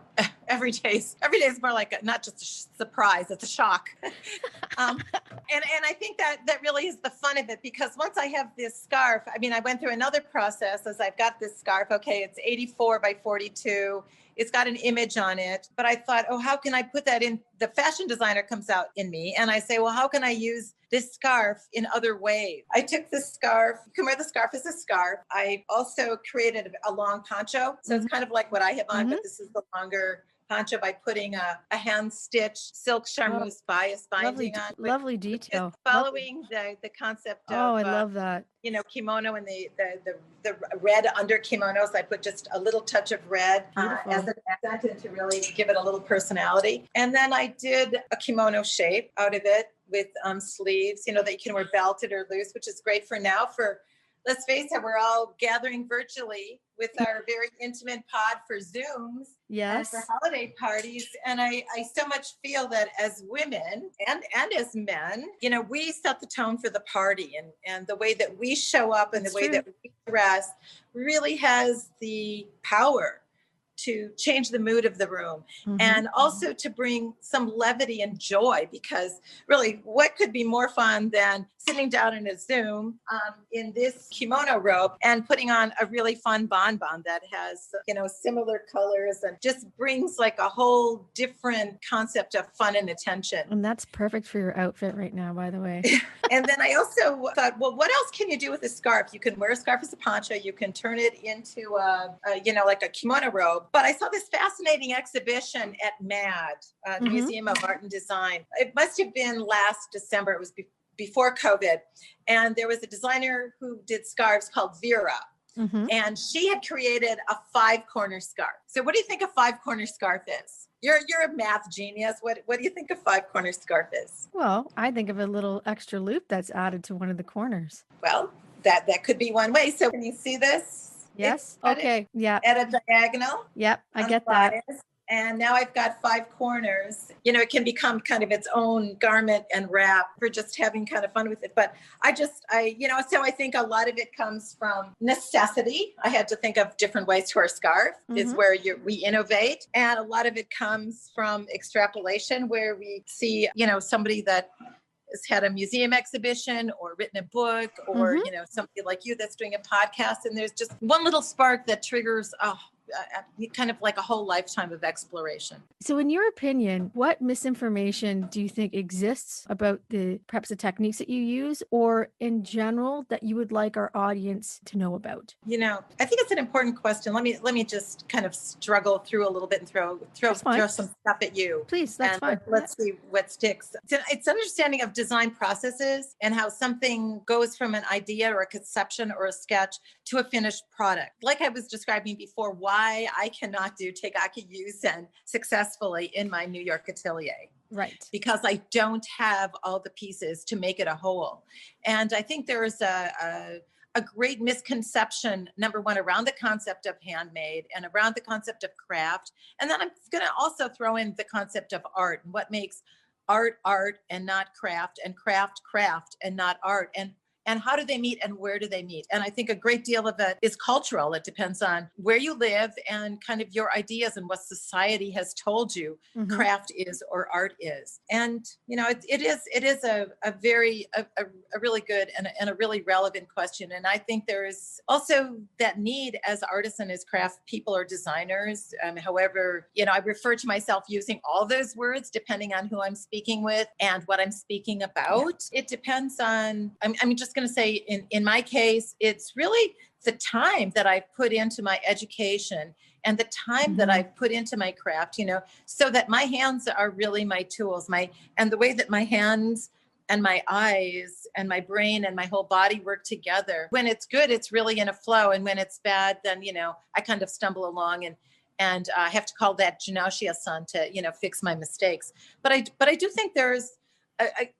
every day is more like not just a surprise, it's a shock. And I think that really is the fun of it, because once I have this scarf, I went through another process as I've got this scarf. Okay, it's 84 by 42. It's got an image on it, but I thought, oh, how can I put that in? The fashion designer comes out in me, and I say, well, how can I use this scarf in other ways? I took this scarf. You can wear the scarf as a scarf. I also created a long poncho. So it's kind of like what I have on, but this is the longer poncho by putting a hand-stitched silk charmeuse bias binding on. Lovely detail. Following the concept of, I love that. Kimono and the red under kimonos. I put just a little touch of red as an accent and to really give it a little personality. And then I did a kimono shape out of it with sleeves, that you can wear belted or loose, which is great for now. Let's face it, we're all gathering virtually with our very intimate pod for Zooms. Yes. And for holiday parties. And I so much feel that as women and as men, we set the tone for the party, and the way that we show up and the way that we dress really has the power to change the mood of the room, and also to bring some levity and joy, because really what could be more fun than sitting down in a Zoom in this kimono robe and putting on a really fun bonbon that has, similar colors and just brings like a whole different concept of fun and attention. And that's perfect for your outfit right now, by the way. And then I also thought, well, what else can you do with a scarf? You can wear a scarf as a poncho. You can turn it into like a kimono robe. But I saw this fascinating exhibition at MAD, the Museum of Art and Design. It must have been last December. It was before COVID. And there was a designer who did scarves called Vera. And she had created a 5-corner scarf. So what do you think a 5-corner scarf is? You're a math genius. What do you think a 5-corner scarf is? Well, I think of a little extra loop that's added to one of the corners. Well, that could be one way. So can you see this? Yes. Okay. Yeah. At a diagonal. Yep. I get that. And now I've got 5 corners. It can become kind of its own garment and wrap for just having kind of fun with it. But so I think a lot of it comes from necessity. I had to think of different ways to wear a scarf is where we innovate. And a lot of it comes from extrapolation, where we see, somebody that has had a museum exhibition or written a book, or, somebody like you that's doing a podcast, and there's just one little spark that triggers, kind of like a whole lifetime of exploration. So in your opinion, what misinformation do you think exists about perhaps the techniques that you use, or in general that you would like our audience to know about? I think it's an important question. Let me just kind of struggle through a little bit and throw some stuff at you. Please, that's fine. Let's see what sticks. It's understanding of design processes and how something goes from an idea or a conception or a sketch to a finished product. Like I was describing before, why I cannot do Teigaki Yusen successfully in my New York atelier. Right. Because I don't have all the pieces to make it a whole. And I think there is a great misconception, number one, around the concept of handmade and around the concept of craft. And then I'm going to also throw in the concept of art and what makes art and not craft, and craft and not art. And how do they meet and where do they meet? And I think a great deal of it is cultural. It depends on where you live and kind of your ideas and what society has told you craft is or art is. And, it is a really good and a really relevant question. And I think there is also that need as artists and as craft people or designers. However, I refer to myself using all those words depending on who I'm speaking with and what I'm speaking about. It depends on, I'm just going to say in my case, it's really the time that I've put into my education and the time that I've put into my craft, so that my hands are really my tools, and the way that my hands and my eyes and my brain and my whole body work together. When it's good, it's really in a flow. And when it's bad, then, I kind of stumble along and I have to call that Jinaoshia-san to, fix my mistakes. But I do think there's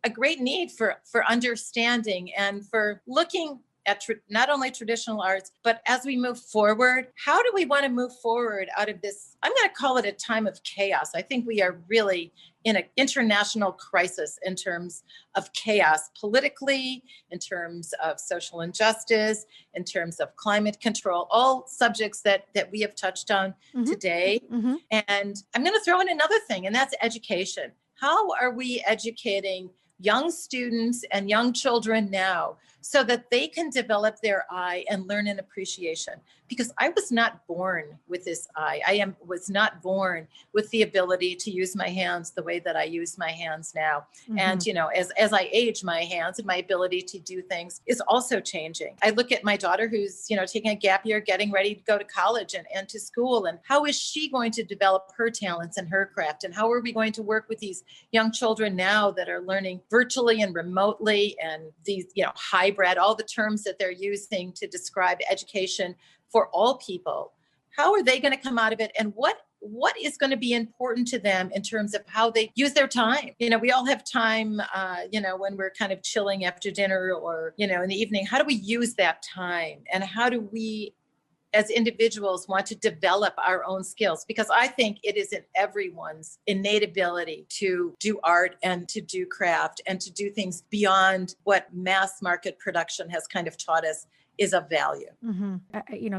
a great need for understanding and for looking at not only traditional arts, but as we move forward, how do we want to move forward out of this? I'm going to call it a time of chaos. I think we are really in an international crisis in terms of chaos politically, in terms of social injustice, in terms of climate control, all subjects that we have touched on today. And I'm going to throw in another thing, and that's education. How are we educating young students and young children now so that they can develop their eye and learn an appreciation? Because I was not born with this eye. I was not born with the ability to use my hands the way that I use my hands now. And, as I age, my hands and my ability to do things is also changing. I look at my daughter who's, taking a gap year, getting ready to go to college and to school. And how is she going to develop her talents and her craft? And how are we going to work with these young children now that are learning virtually and remotely, and these, hybrid, all the terms that they're using to describe education for all people? How are they going to come out of it? And what is going to be important to them in terms of how they use their time? We all have time, when we're kind of chilling after dinner or, in the evening. How do we use that time? And how do we, as individuals, want to develop our own skills? Because I think it is in everyone's innate ability to do art and to do craft and to do things beyond what mass market production has kind of taught us is of value.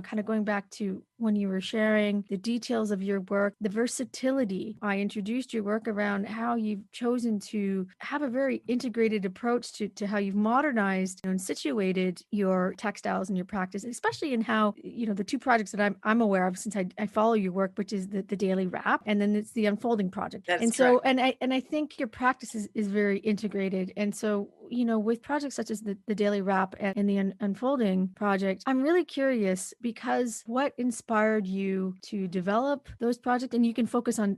Kind of going back to when you were sharing the details of your work, the versatility. I introduced your work around how you've chosen to have a very integrated approach to how you've modernized and situated your textiles and your practice, especially in how, the two projects that I'm aware of since I follow your work, which is the Daily Wrap, and then it's the Unfolding Project. That's and correct. so, and I think your practice is very integrated. And so, with projects such as the Daily Wrap and the Unfolding Project, I'm really curious because what inspired you to develop those projects? And you can focus on,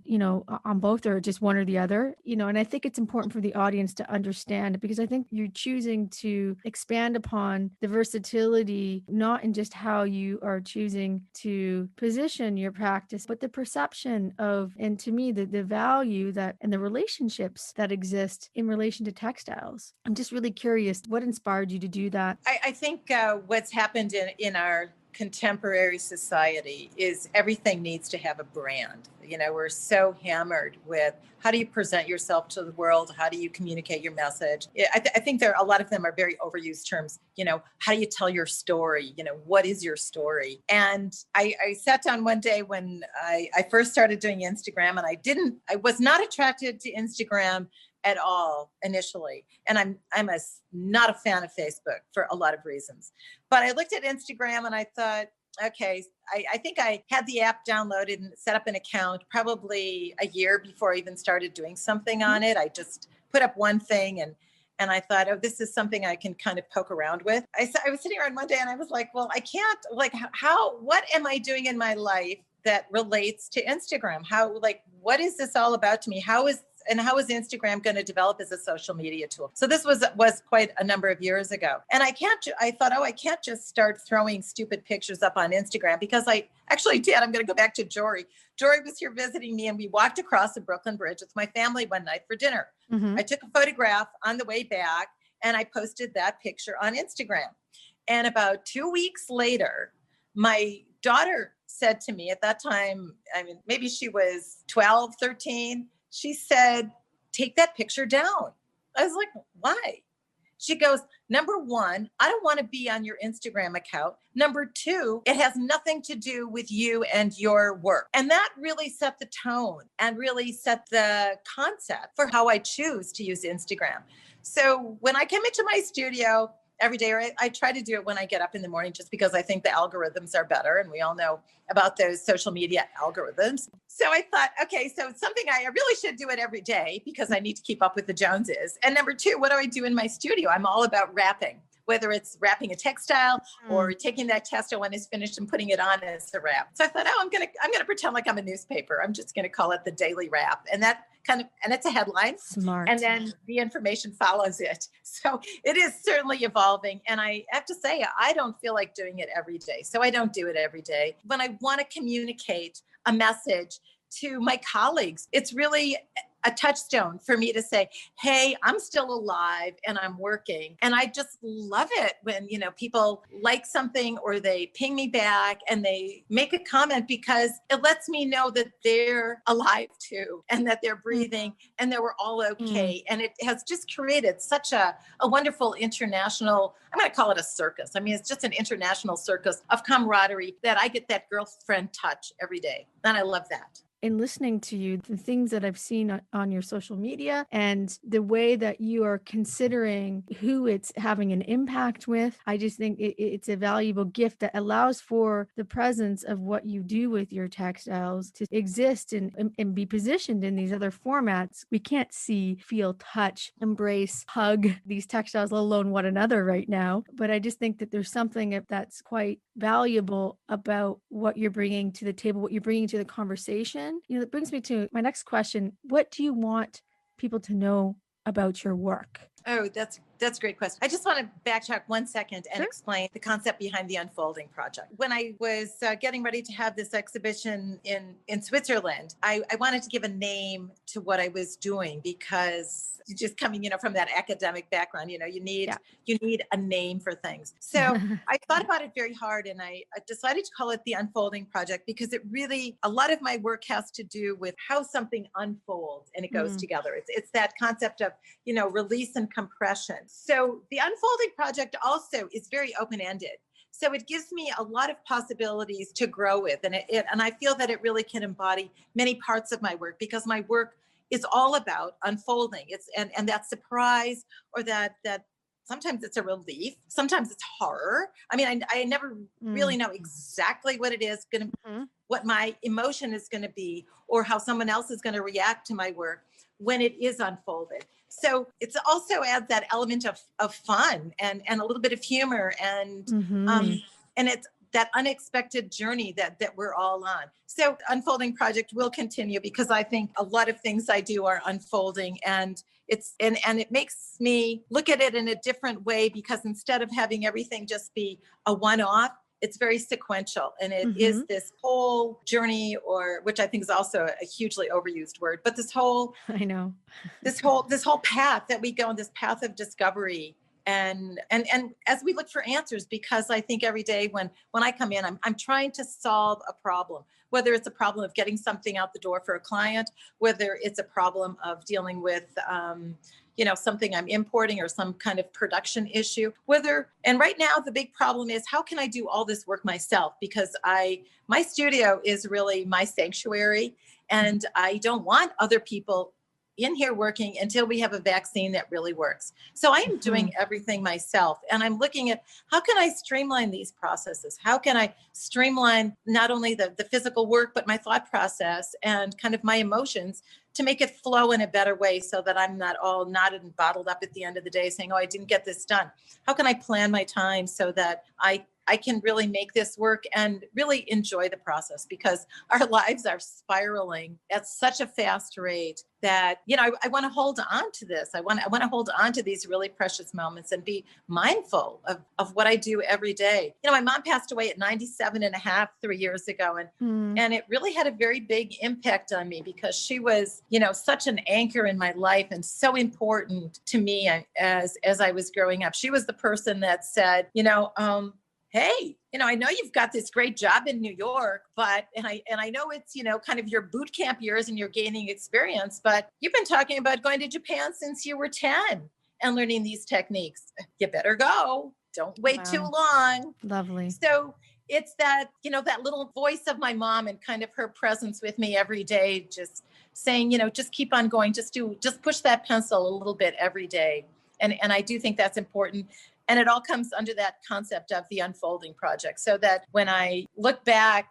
on both or just one or the other, and I think it's important for the audience to understand, because I think you're choosing to expand upon the versatility, not in just how you are choosing to position your practice, but the perception of, and to me, the value that and the relationships that exist in relation to textiles. I'm just really curious, what inspired you to do that? I think what's happened in our contemporary society is everything needs to have a brand. We're so hammered with how do you present yourself to the world? How do you communicate your message? I think a lot of them are very overused terms. How do you tell your story? What is your story? And I sat down one day when I first started doing Instagram, and I was not attracted to Instagram at all initially. And I'm not a fan of Facebook for a lot of reasons. But I looked at Instagram and I thought, okay, I think I had the app downloaded and set up an account probably a year before I even started doing something on it. I just put up one thing and I thought, oh, this is something I can kind of poke around with. I was sitting around one day and I was like, well, I can't, like, what am I doing in my life that relates to Instagram? What is this all about to me? How is Instagram going to develop as a social media tool? So this was quite a number of years ago. And I thought, I can't just start throwing stupid pictures up on Instagram, because I actually did. I'm going to go back to Jory. Jory was here visiting me and we walked across the Brooklyn Bridge with my family one night for dinner. Mm-hmm. I took a photograph on the way back and I posted that picture on Instagram. And about 2 weeks later, my daughter said to me, at that time, I mean, maybe she was 12, 13, she said, take that picture down. I was like, why? She goes, number one, I don't want to be on your Instagram account. Number two, it has nothing to do with you and your work. And that really set the tone and really set the concept for how I choose to use Instagram. So when I come into my studio every day, I try to do it when I get up in the morning, just because I think the algorithms are better. And we all know about those social media algorithms. So I thought, okay, so it's something I really should do it every day because I need to keep up with the Joneses. And number two, what do I do in my studio? I'm all about wrapping, whether it's wrapping a textile or taking that textile when it's finished and putting it on as a wrap. So I thought, I'm gonna pretend like I'm a newspaper. I'm just gonna call it the Daily Wrap. And that and it's a headline. Smart. And then the information follows it. So it is certainly evolving. And I have to say, I don't feel like doing it every day. So I don't do it every day. When I want to communicate a message to my colleagues, it's really a touchstone for me to say, hey, I'm still alive and I'm working. And I just love it when, people like something or they ping me back and they make a comment, because it lets me know that they're alive too, and that they're breathing and that we're all okay. And it has just created such a wonderful international, I'm going to call it a circus. I mean, it's just an international circus of camaraderie that I get that girlfriend touch every day. And I love that. In listening to you, the things that I've seen on your social media and the way that you are considering who it's having an impact with, I just think it's a valuable gift that allows for the presence of what you do with your textiles to exist and be positioned in these other formats. We can't see, feel, touch, embrace, hug these textiles, let alone one another right now. But I just think that there's something that's quite valuable about what you're bringing to the table, what you're bringing to the conversation. That brings me to my next question. What do you want people to know about your work? Oh, that's a great question. I just want to backtrack 1 second and explain the concept behind the Unfolding Project. When I was getting ready to have this exhibition in Switzerland, I wanted to give a name to what I was doing, because just coming, from that academic background, you need a name for things. So I thought about it very hard, and I decided to call it the Unfolding Project, because it really, a lot of my work has to do with how something unfolds and it goes together. It's that concept of, release and compression. So the Unfolding Project also is very open-ended. So it gives me a lot of possibilities to grow with. And and I feel that it really can embody many parts of my work, because my work is all about unfolding. And that surprise, or that sometimes it's a relief, sometimes it's horror. I mean, I never really know exactly what it is going to, what my emotion is going to be, or how someone else is going to react to my work when it is unfolded. So it's also adds that element of fun and a little bit of humor and it's that unexpected journey that we're all on. So Unfolding Project will continue, because I think a lot of things I do are unfolding, and it makes me look at it in a different way, because instead of having everything just be a one-off, it's very sequential, and it is this whole journey, or which I think is also a hugely overused word, but this whole this whole path that we go on, this path of discovery, and as we look for answers, because I think every day when I come in, I'm trying to solve a problem, whether it's a problem of getting something out the door for a client, whether it's a problem of dealing with something I'm importing, or some kind of production issue, and right now the big problem is, how can I do all this work myself? Because my studio is really my sanctuary, and I don't want other people in here working until we have a vaccine that really works. So I am doing everything myself. And I'm looking at how can I streamline these processes? How can I streamline not only the physical work, but my thought process and kind of my emotions to make it flow in a better way so that I'm not all knotted and bottled up at the end of the day saying, oh, I didn't get this done. How can I plan my time so that I can really make this work and really enjoy the process, because our lives are spiraling at such a fast rate that, I want to hold on to this. I want to hold on to these really precious moments and be mindful of what I do every day. My mom passed away at 97 and a half 3 years ago. And it really had a very big impact on me because she was, such an anchor in my life and so important to me as I was growing up. She was the person that said, hey, I know you've got this great job in New York, but, and I know it's, kind of your boot camp years and you're gaining experience, but you've been talking about going to Japan since you were 10 and learning these techniques. You better go. Don't wait too long. Lovely. So it's that, that little voice of my mom and kind of her presence with me every day, just saying, just keep on going, just push that pencil a little bit every day. And I do think that's important. And it all comes under that concept of the unfolding project, so that when I look back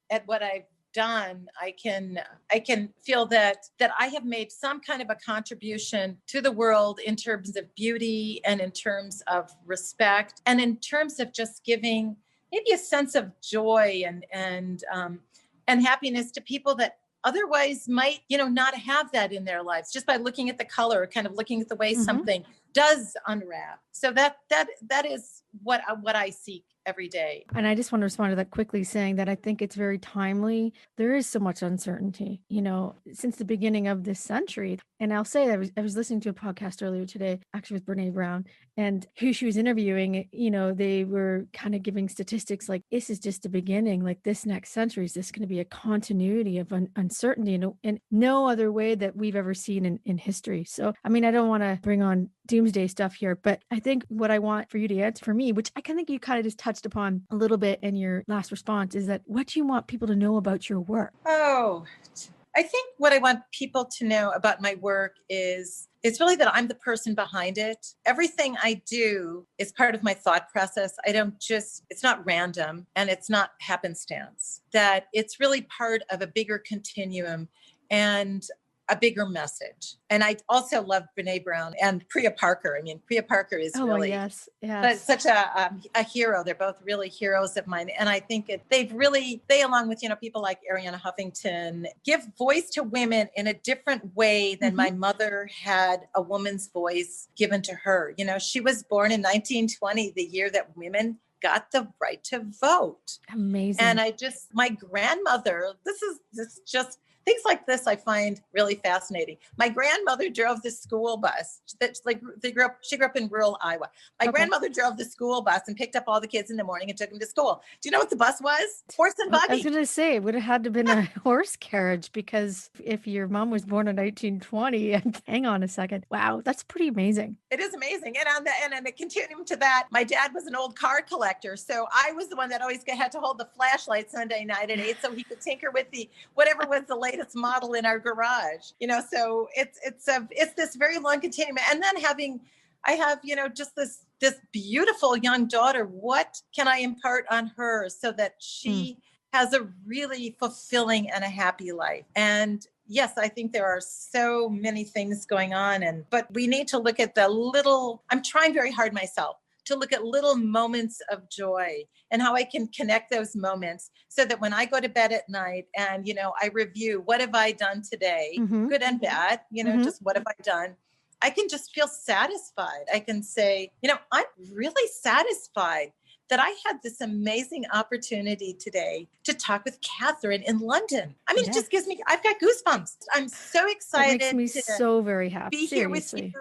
at what I've done, I can feel that I have made some kind of a contribution to the world in terms of beauty and in terms of respect and in terms of just giving maybe a sense of joy and happiness to people that otherwise might, not have that in their lives, just by looking at the color, kind of looking at the way something does unwrap. So that is what I seek every day. And I just want to respond to that quickly, saying that I think it's very timely. There is so much uncertainty, since the beginning of this century. And I'll say I was listening to a podcast earlier today, actually with Brene Brown, and who she was interviewing, they were kind of giving statistics like, this is just the beginning, like this next century is just going to be a continuity of uncertainty in no other way that we've ever seen in history. So, I don't want to bring on doomsday stuff here, but I think what I want for you to answer for me, which I think you kind of just touched upon a little bit in your last response, is that what do you want people to know about your work? Oh, I think what I want people to know about my work is it's really that I'm the person behind it. Everything I do is part of my thought process. It's not random and it's not happenstance, that it's really part of a bigger continuum and a bigger message. And I also love Brene Brown and Priya Parker. Priya Parker is really yes. But such a hero. They're both really heroes of mine. And I think they along with, people like Arianna Huffington, give voice to women in a different way than my mother had a woman's voice given to her. She was born in 1920, the year that women got the right to vote. Amazing. And my grandmother, this is just things like this I find really fascinating. My grandmother drove the school bus. She grew up in rural Iowa. My grandmother drove the school bus and picked up all the kids in the morning and took them to school. Do you know what the bus was? Horse and buggy. I was going to say, it would have had to have been a horse carriage, because if your mom was born in 1920, hang on a second. Wow, that's pretty amazing. It is amazing. And a continuum to that, my dad was an old car collector. So I was the one that always had to hold the flashlight Sunday night at 8 so he could tinker with whatever was the latest model in our garage. So it's this very long continuum. And then I have just this beautiful young daughter. What can I impart on her so that she has a really fulfilling and a happy life? And yes, I think there are so many things going on, but we need to look at I'm trying very hard myself to look at little moments of joy and how I can connect those moments so that when I go to bed at night and, I review, what have I done today, good and bad, just what have I done? I can just feel satisfied. I can say, I'm really satisfied that I had this amazing opportunity today to talk with Catherine in London. It just gives me, I've got goosebumps. I'm so excited. It makes me so very happy. Be here with you.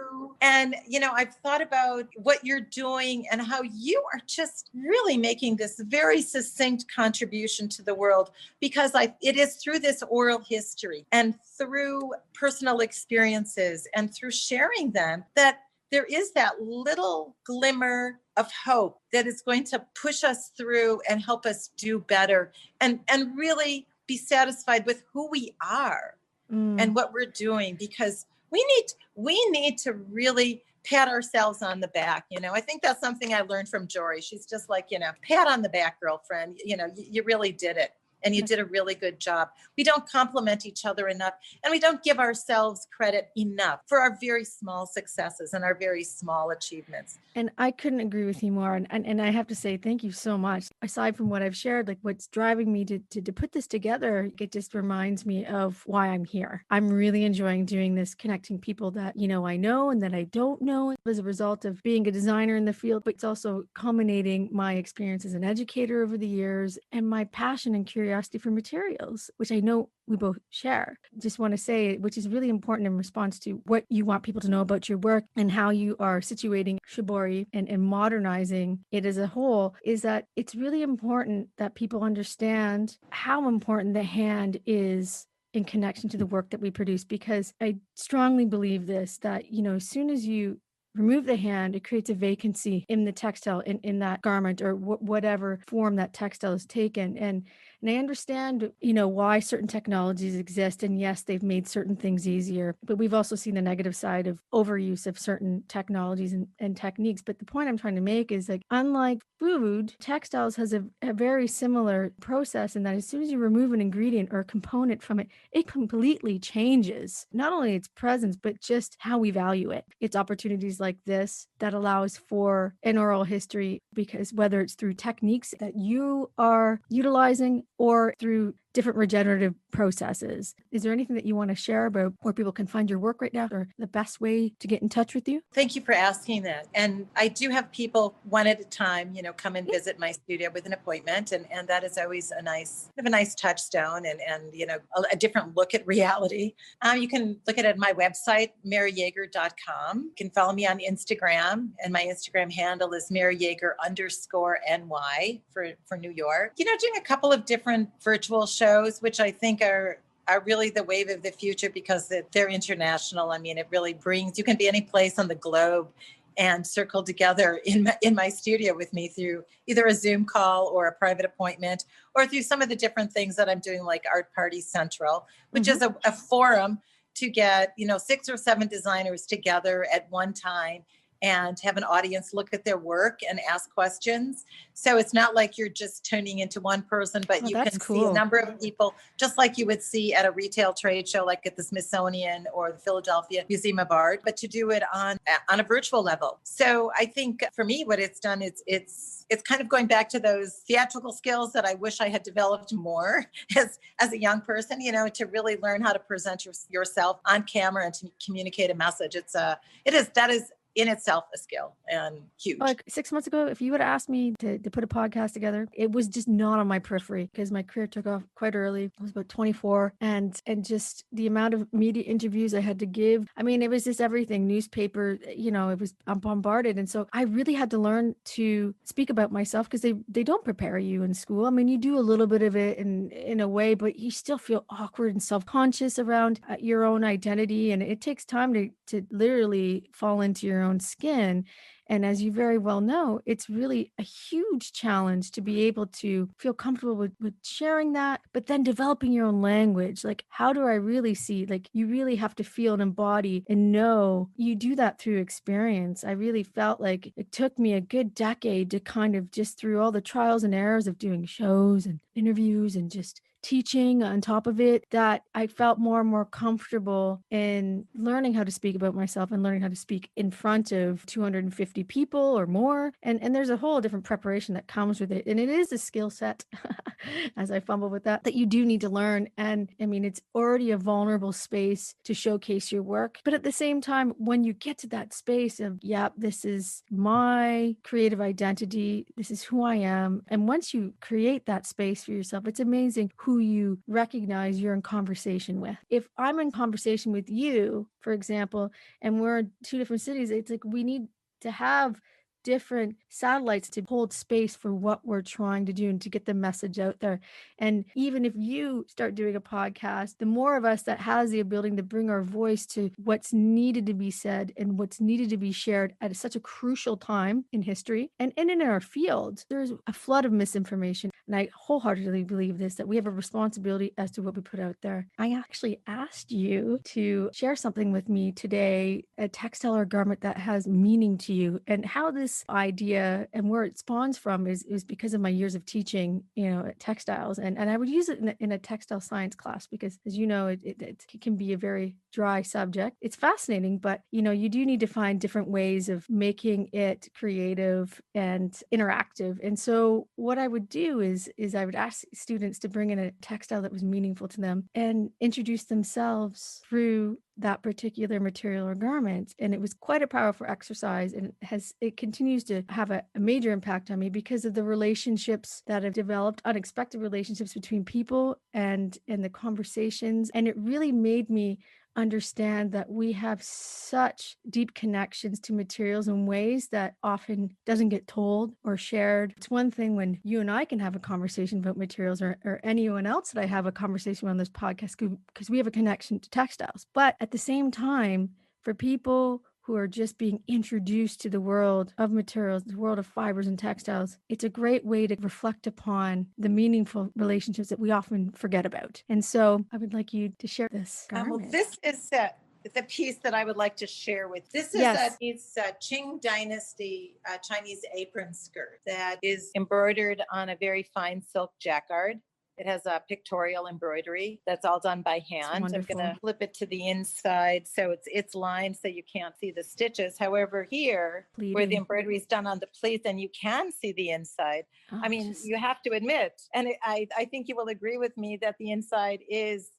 And, I've thought about what you're doing and how you are just really making this very succinct contribution to the world, because it is through this oral history and through personal experiences and through sharing them that there is that little glimmer of hope that is going to push us through and help us do better and really be satisfied with who we are and what we're doing, because we need to really pat ourselves on the back. I think that's something I learned from Jory. She's just like, pat on the back, girlfriend. You really did it. And you did a really good job. We don't compliment each other enough, and we don't give ourselves credit enough for our very small successes and our very small achievements. And I couldn't agree with you more. And I have to say, thank you so much. Aside from what I've shared, like what's driving me to put this together, it just reminds me of why I'm here. I'm really enjoying doing this, connecting people that, I know and that I don't know as a result of being a designer in the field, but it's also culminating my experience as an educator over the years and my passion and curiosity for materials, which I know we both share. Just want to say, which is really important in response to what you want people to know about your work and how you are situating Shibori and modernizing it as a whole, is that it's really important that people understand how important the hand is in connection to the work that we produce, because I strongly believe this, that, as soon as you remove the hand, it creates a vacancy in the textile, in that garment, or whatever form that textile is taken. And I understand, why certain technologies exist. And yes, they've made certain things easier, but we've also seen the negative side of overuse of certain technologies and techniques. But the point I'm trying to make is, like, unlike food, textiles has a very similar process in that as soon as you remove an ingredient or a component from it, it completely changes not only its presence, but just how we value it. It's opportunities like this that allows for an oral history, because whether it's through techniques that you are utilizing or through different regenerative processes. Is there anything that you want to share about where people can find your work right now, or the best way to get in touch with you? Thank you for asking that. And I do have people one at a time, come and visit my studio with an appointment. And that is always a nice touchstone and a different look at reality. You can look at it at my website, maryjaeger.com. You can follow me on Instagram, and my Instagram handle is maryjaeger_NY for New York. Doing a couple of different virtual shows, which I think are really the wave of the future, because they're international. I mean, it really brings, you can be any place on the globe and circle together in my studio with me through either a Zoom call or a private appointment, or through some of the different things that I'm doing, like Art Party Central, which is a forum to get, 6 or 7 designers together at one time and have an audience look at their work and ask questions. So it's not like you're just tuning into one person, but you can see a number of people, just like you would see at a retail trade show, like at the Smithsonian or the Philadelphia Museum of Art, but to do it on a virtual level. So I think for me, what it's done is it's kind of going back to those theatrical skills that I wish I had developed more as a young person, to really learn how to present yourself on camera and to communicate a message. That is in itself a skill, and huge. Like 6 months ago, if you would have asked me to put a podcast together, it was just not on my periphery, because my career took off quite early. I was about 24, and just the amount of media interviews I had to give. I mean, it was just everything, newspaper, I'm bombarded. And so I really had to learn to speak about myself, because they don't prepare you in school. I mean, you do a little bit of it in a way, but you still feel awkward and self-conscious around your own identity. And it takes time to literally fall into your own skin. And as you very well know, it's really a huge challenge to be able to feel comfortable with sharing that, but then developing your own language. Like, how do I really see? Like, you really have to feel and embody and know. You do that through experience. I really felt like it took me a good decade to kind of, just through all the trials and errors of doing shows and interviews and just teaching on top of it, that I felt more and more comfortable in learning how to speak about myself and learning how to speak in front of 250 people or more. And there's a whole different preparation that comes with it. And it is a skill set, as I fumble with that you do need to learn. And I mean, it's already a vulnerable space to showcase your work. But at the same time, when you get to that space of, this is my creative identity, this is who I am. And once you create that space for yourself, it's amazing who you recognize you're in conversation with. If I'm in conversation with you, for example, and we're in 2 different cities, it's like we need to have different satellites to hold space for what we're trying to do and to get the message out there. And even if you start doing a podcast, the more of us that has the ability to bring our voice to what's needed to be said and what's needed to be shared at such a crucial time in history and in our field, there's a flood of misinformation. and I wholeheartedly believe this, that we have a responsibility as to what we put out there. I actually asked you to share something with me today, a textile or garment that has meaning to you, and how this idea and where it spawns from is because of my years of teaching, at textiles. And I would use it in a textile science class because, as you know, it can be a very dry subject. It's fascinating, but, you do need to find different ways of making it creative and interactive. And so what I would do is I would ask students to bring in a textile that was meaningful to them and introduce themselves through that particular material or garment. And it was quite a powerful exercise, and it continues to have a major impact on me because of the relationships that have developed, unexpected relationships between people and the conversations. And it really made me understand that we have such deep connections to materials in ways that often doesn't get told or shared. It's one thing when you and I can have a conversation about materials, or anyone else that I have a conversation on this podcast, because we have a connection to textiles. But at the same time, for people who are just being introduced to the world of materials, the world of fibers and textiles, it's a great way to reflect upon the meaningful relationships that we often forget about. And so I would like you to share this garment. Well, this is the piece that I would like to share with. This is Yes. It's a Qing Dynasty Chinese apron skirt that is embroidered on a very fine silk jacquard. It has a pictorial embroidery that's all done by hand. I'm going to flip it to the inside so it's lined so you can't see the stitches. However, here, where the embroidery is done on the pleats and you can see the inside, I mean, you have to admit, and I think you will agree with me that the inside is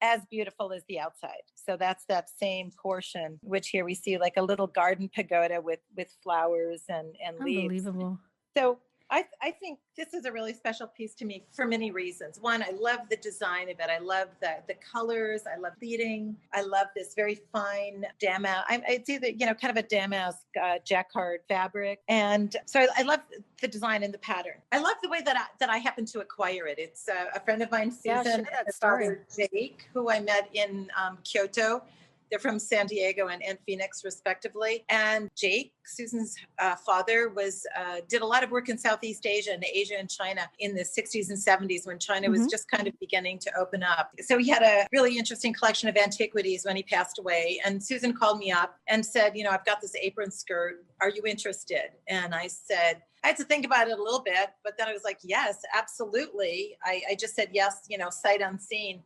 as beautiful as the outside. So that's that same portion, which here we see like a little garden pagoda with flowers and leaves. Unbelievable. So I think this is a really special piece to me for many reasons. One, I love the design of it. I love the colors. I love pleating. I love this very fine damask. It's either, kind of a damask jacquard fabric. And so I love the design and the pattern. I love the way that I happen to acquire it. It's a friend of mine, Susan, and her father, Jake, who I met in Kyoto. They're from San Diego and Phoenix, respectively. And Jake, Susan's father, did a lot of work in Southeast Asia and China in the 60s and 70s when China was just kind of beginning to open up. So he had a really interesting collection of antiquities when he passed away. And Susan called me up and said, I've got this apron skirt. Are you interested? And I said, I had to think about it a little bit, but then I was like, yes, absolutely. I just said yes, sight unseen.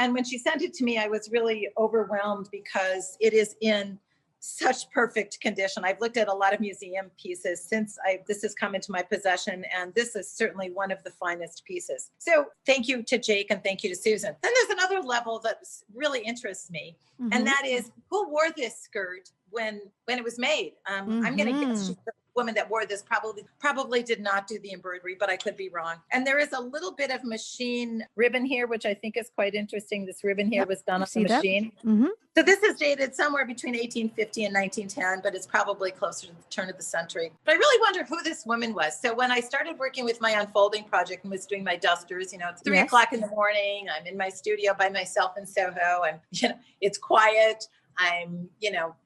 And when she sent it to me, I was really overwhelmed because it is in such perfect condition. I've looked at a lot of museum pieces since this has come into my possession, and this is certainly one of the finest pieces. So thank you to Jake and thank you to Susan. Then there's another level that really interests me, and that is who wore this skirt when it was made. I'm going to guess she's the woman that wore this probably did not do the embroidery, but I could be wrong. And there is a little bit of machine ribbon here, which I think is quite interesting. This ribbon here was done on the machine. So this is dated somewhere between 1850 and 1910, but it's probably closer to the turn of the century. But I really wonder who this woman was. So when I started working with my unfolding project and was doing my dusters, it's 3 o'clock in the morning. I'm in my studio by myself in Soho. It's quiet. I'm,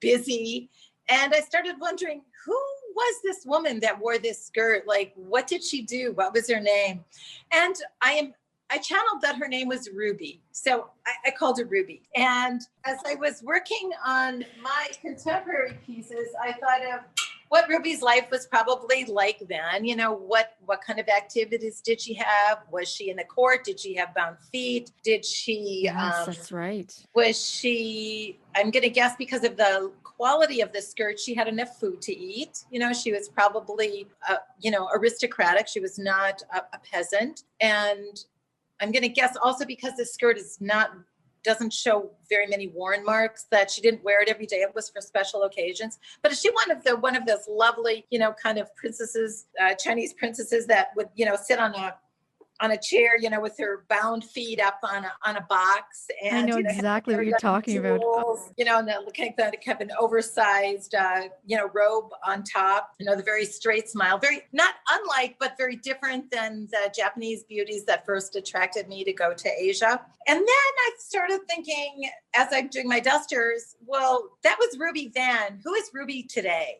busy. And I started wondering, who was this woman that wore this skirt? Like, what did she do? What was her name? And I channeled that her name was Ruby. So I called her Ruby. And as I was working on my contemporary pieces, I thought of what Ruby's life was probably like then. What kind of activities did she have? Was she in the court? Did she have bound feet? Did she? Yes, that's right. Was she, I'm going to guess because of the quality of the skirt, she had enough food to eat. She was probably, aristocratic. She was not a peasant. And I'm going to guess also because the skirt doesn't show very many worn marks, that she didn't wear it every day. It was for special occasions. But is she one of those lovely, kind of princesses, Chinese princesses that would, sit on a chair, with her bound feet up on a box. And I know exactly what you're talking about. And then looking at kind of an oversized, robe on top, the very straight smile, very not unlike, but very different than the Japanese beauties that first attracted me to go to Asia. And then I started thinking, as I'm doing my dusters, well, that was Ruby then. Who is Ruby today?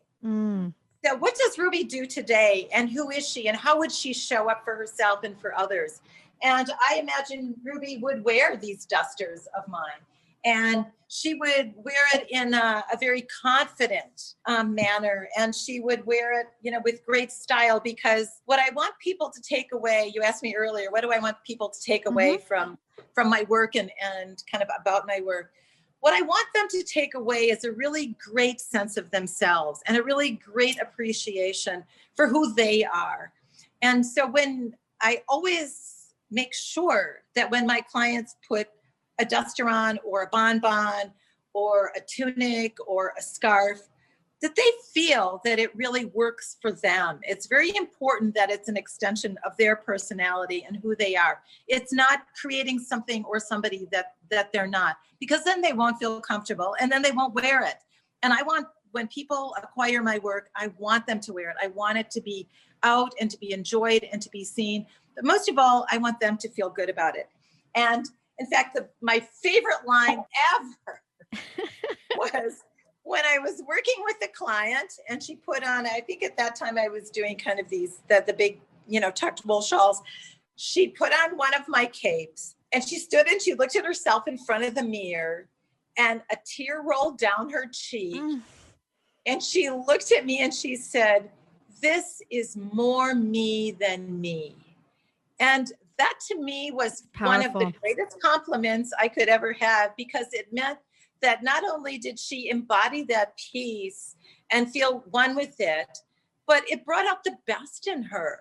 So what does Ruby do today, and who is she, and how would she show up for herself and for others? And I imagine Ruby would wear these dusters of mine, and she would wear it in a very confident manner, and she would wear it, with great style. Because what I want people to take away, you asked me earlier, what do I want people to take away from my work and kind of about my work? What I want them to take away is a really great sense of themselves and a really great appreciation for who they are. And so when I always make sure that when my clients put a duster on or a bonbon or a tunic or a scarf, that they feel that it really works for them. It's very important that it's an extension of their personality and who they are. It's not creating something or somebody that they're not, because then they won't feel comfortable and then they won't wear it. And when people acquire my work, I want them to wear it. I want it to be out and to be enjoyed and to be seen. But most of all, I want them to feel good about it. And in fact, my favorite line ever was when I was working with a client and she put on, I think at that time I was doing kind of the big, tucked wool shawls. She put on one of my capes and she stood and she looked at herself in front of the mirror and a tear rolled down her cheek. And she looked at me and she said, "This is more me than me." And that to me was Powerful. one of the greatest compliments I could ever have, because it meant that not only did she embody that peace and feel one with it, but it brought out the best in her.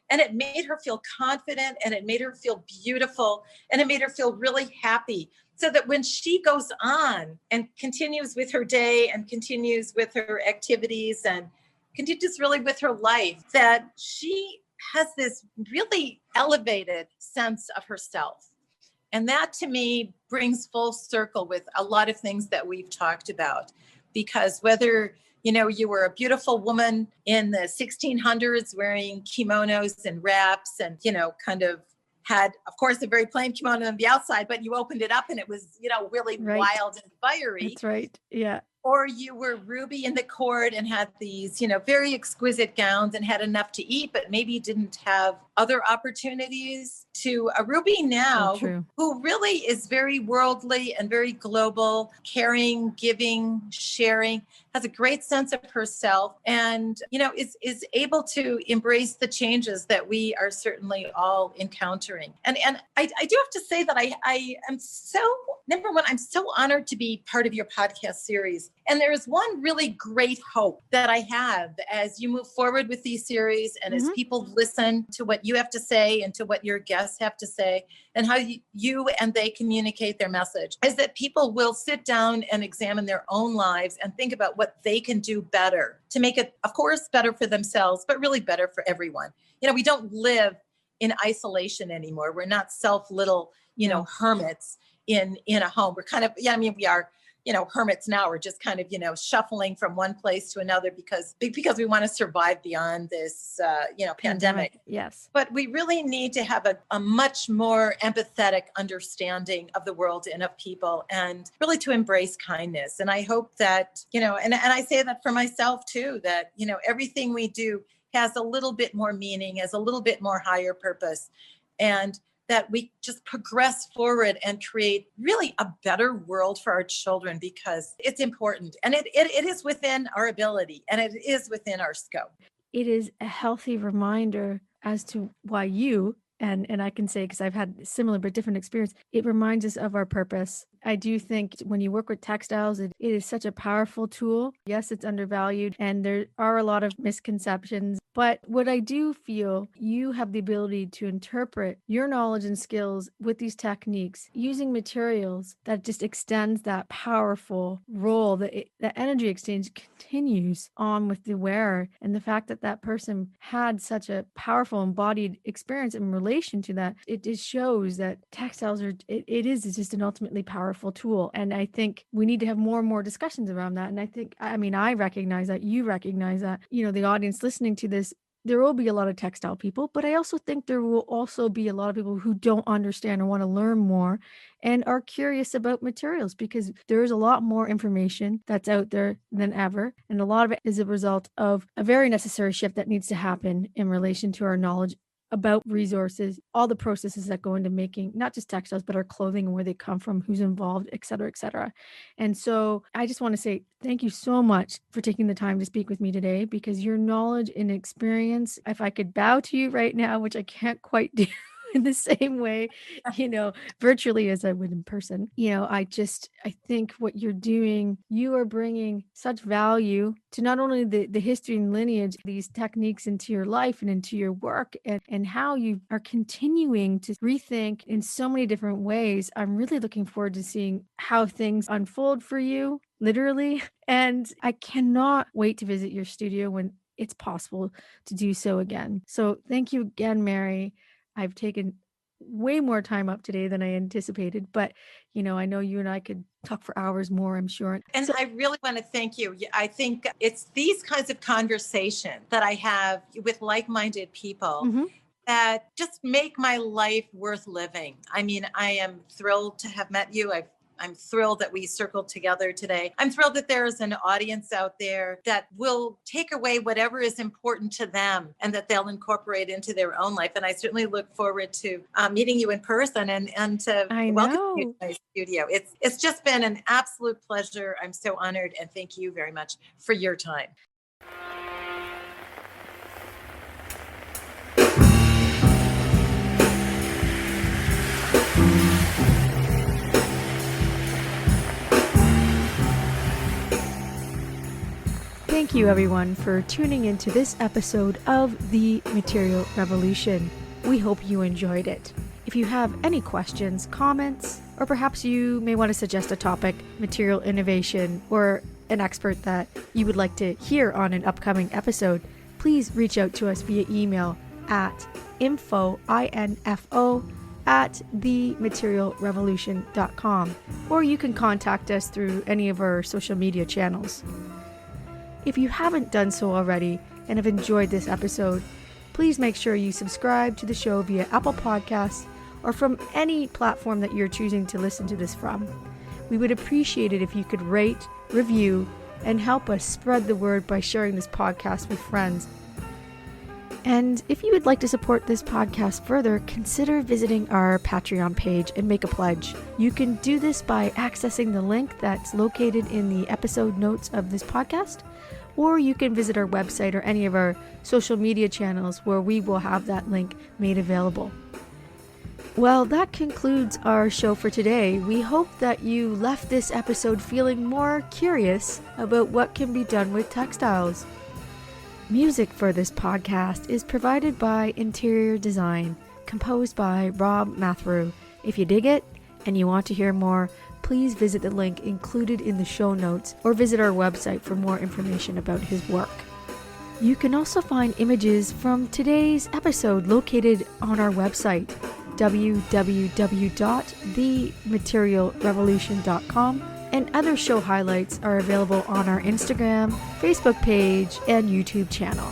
And it made her feel confident, and it made her feel beautiful, and it made her feel really happy. So that when she goes on and continues with her day and continues with her activities and continues really with her life, that she has this really elevated sense of herself. And that to me brings full circle with a lot of things that we've talked about. Because whether, you were a beautiful woman in the 1600s wearing kimonos and wraps and, kind of had, of course, a very plain kimono on the outside, but you opened it up and it was, really wild and fiery. That's right. Yeah. Or you were Ruby in the court and had these, very exquisite gowns and had enough to eat, but maybe didn't have other opportunities, to a Ruby now who really is very worldly and very global, caring, giving, sharing, has a great sense of herself, and, is able to embrace the changes that we are certainly all encountering. And I do have to say that I am so, number one, I'm so honored to be part of your podcast series. And there is one really great hope that I have as you move forward with these series and as people listen to what you have to say and to what your guests have to say and how you and they communicate their message, is that people will sit down and examine their own lives and think about what they can do better to make it, of course, better for themselves, but really better for everyone. We don't live in isolation anymore. We're not little, hermits in a home. We're kind of, we are, hermits now. We're just kind of, shuffling from one place to another because we want to survive beyond this, pandemic. Yes. But we really need to have a much more empathetic understanding of the world and of people, and really to embrace kindness. And I hope that, and I say that for myself too, that, everything we do has a little bit more meaning, has a little bit more higher purpose, and that we just progress forward and create really a better world for our children, because it's important and it is within our ability and it is within our scope. It is a healthy reminder as to why you, and I can say, because I've had similar but different experience, it reminds us of our purpose. I do think when you work with textiles, it is such a powerful tool. Yes, it's undervalued and there are a lot of misconceptions. But what I do feel, you have the ability to interpret your knowledge and skills with these techniques using materials that just extends that powerful role, that energy exchange continues on with the wearer. And the fact that that person had such a powerful embodied experience in relation to that, it just shows that textiles are, it is just an ultimately powerful tool. And I think we need to have more and more discussions around that. And I think, I recognize that, you recognize that, the audience listening to this there will be a lot of textile people, but I also think there will also be a lot of people who don't understand or want to learn more and are curious about materials, because there is a lot more information that's out there than ever. And a lot of it is a result of a very necessary shift that needs to happen in relation to our knowledge about resources, all the processes that go into making not just textiles, but our clothing and where they come from, who's involved, et cetera, et cetera. And so I just want to say thank you so much for taking the time to speak with me today, because your knowledge and experience, if I could bow to you right now, which I can't quite do in the same way, virtually as I would in person, I think what you're doing, you are bringing such value to not only the history and lineage, these techniques into your life and into your work, and how you are continuing to rethink in so many different ways. I'm really looking forward to seeing how things unfold for you, literally. And I cannot wait to visit your studio when it's possible to do so again. So thank you again, Mary. I've taken way more time up today than I anticipated, but I know you and I could talk for hours more, I'm sure. And I really want to thank you. I think it's these kinds of conversations that I have with like-minded people that just make my life worth living. I mean, I am thrilled to have met you. I'm thrilled that we circled together today. I'm thrilled that there is an audience out there that will take away whatever is important to them and that they'll incorporate into their own life. And I certainly look forward to meeting you in person and to welcome you to my studio. It's just been an absolute pleasure. I'm so honored, and thank you very much for your time. Thank you, everyone, for tuning into this episode of The Material Revolution. We hope you enjoyed it. If you have any questions, comments, or perhaps you may want to suggest a topic, material innovation, or an expert that you would like to hear on an upcoming episode, please reach out to us via email at info@thematerialrevolution.com, or you can contact us through any of our social media channels. If you haven't done so already and have enjoyed this episode, please make sure you subscribe to the show via Apple Podcasts or from any platform that you're choosing to listen to this from. We would appreciate it if you could rate, review, and help us spread the word by sharing this podcast with friends. And if you would like to support this podcast further, consider visiting our Patreon page and make a pledge. You can do this by accessing the link that's located in the episode notes of this podcast, or you can visit our website or any of our social media channels where we will have that link made available. Well, that concludes our show for today. We hope that you left this episode feeling more curious about what can be done with textiles. Music for this podcast is provided by Interior Design, composed by Rob Mathrew. If you dig it and you want to hear more, please visit the link included in the show notes or visit our website for more information about his work. You can also find images from today's episode located on our website, www.thematerialrevolution.com, and other show highlights are available on our Instagram, Facebook page, and YouTube channel.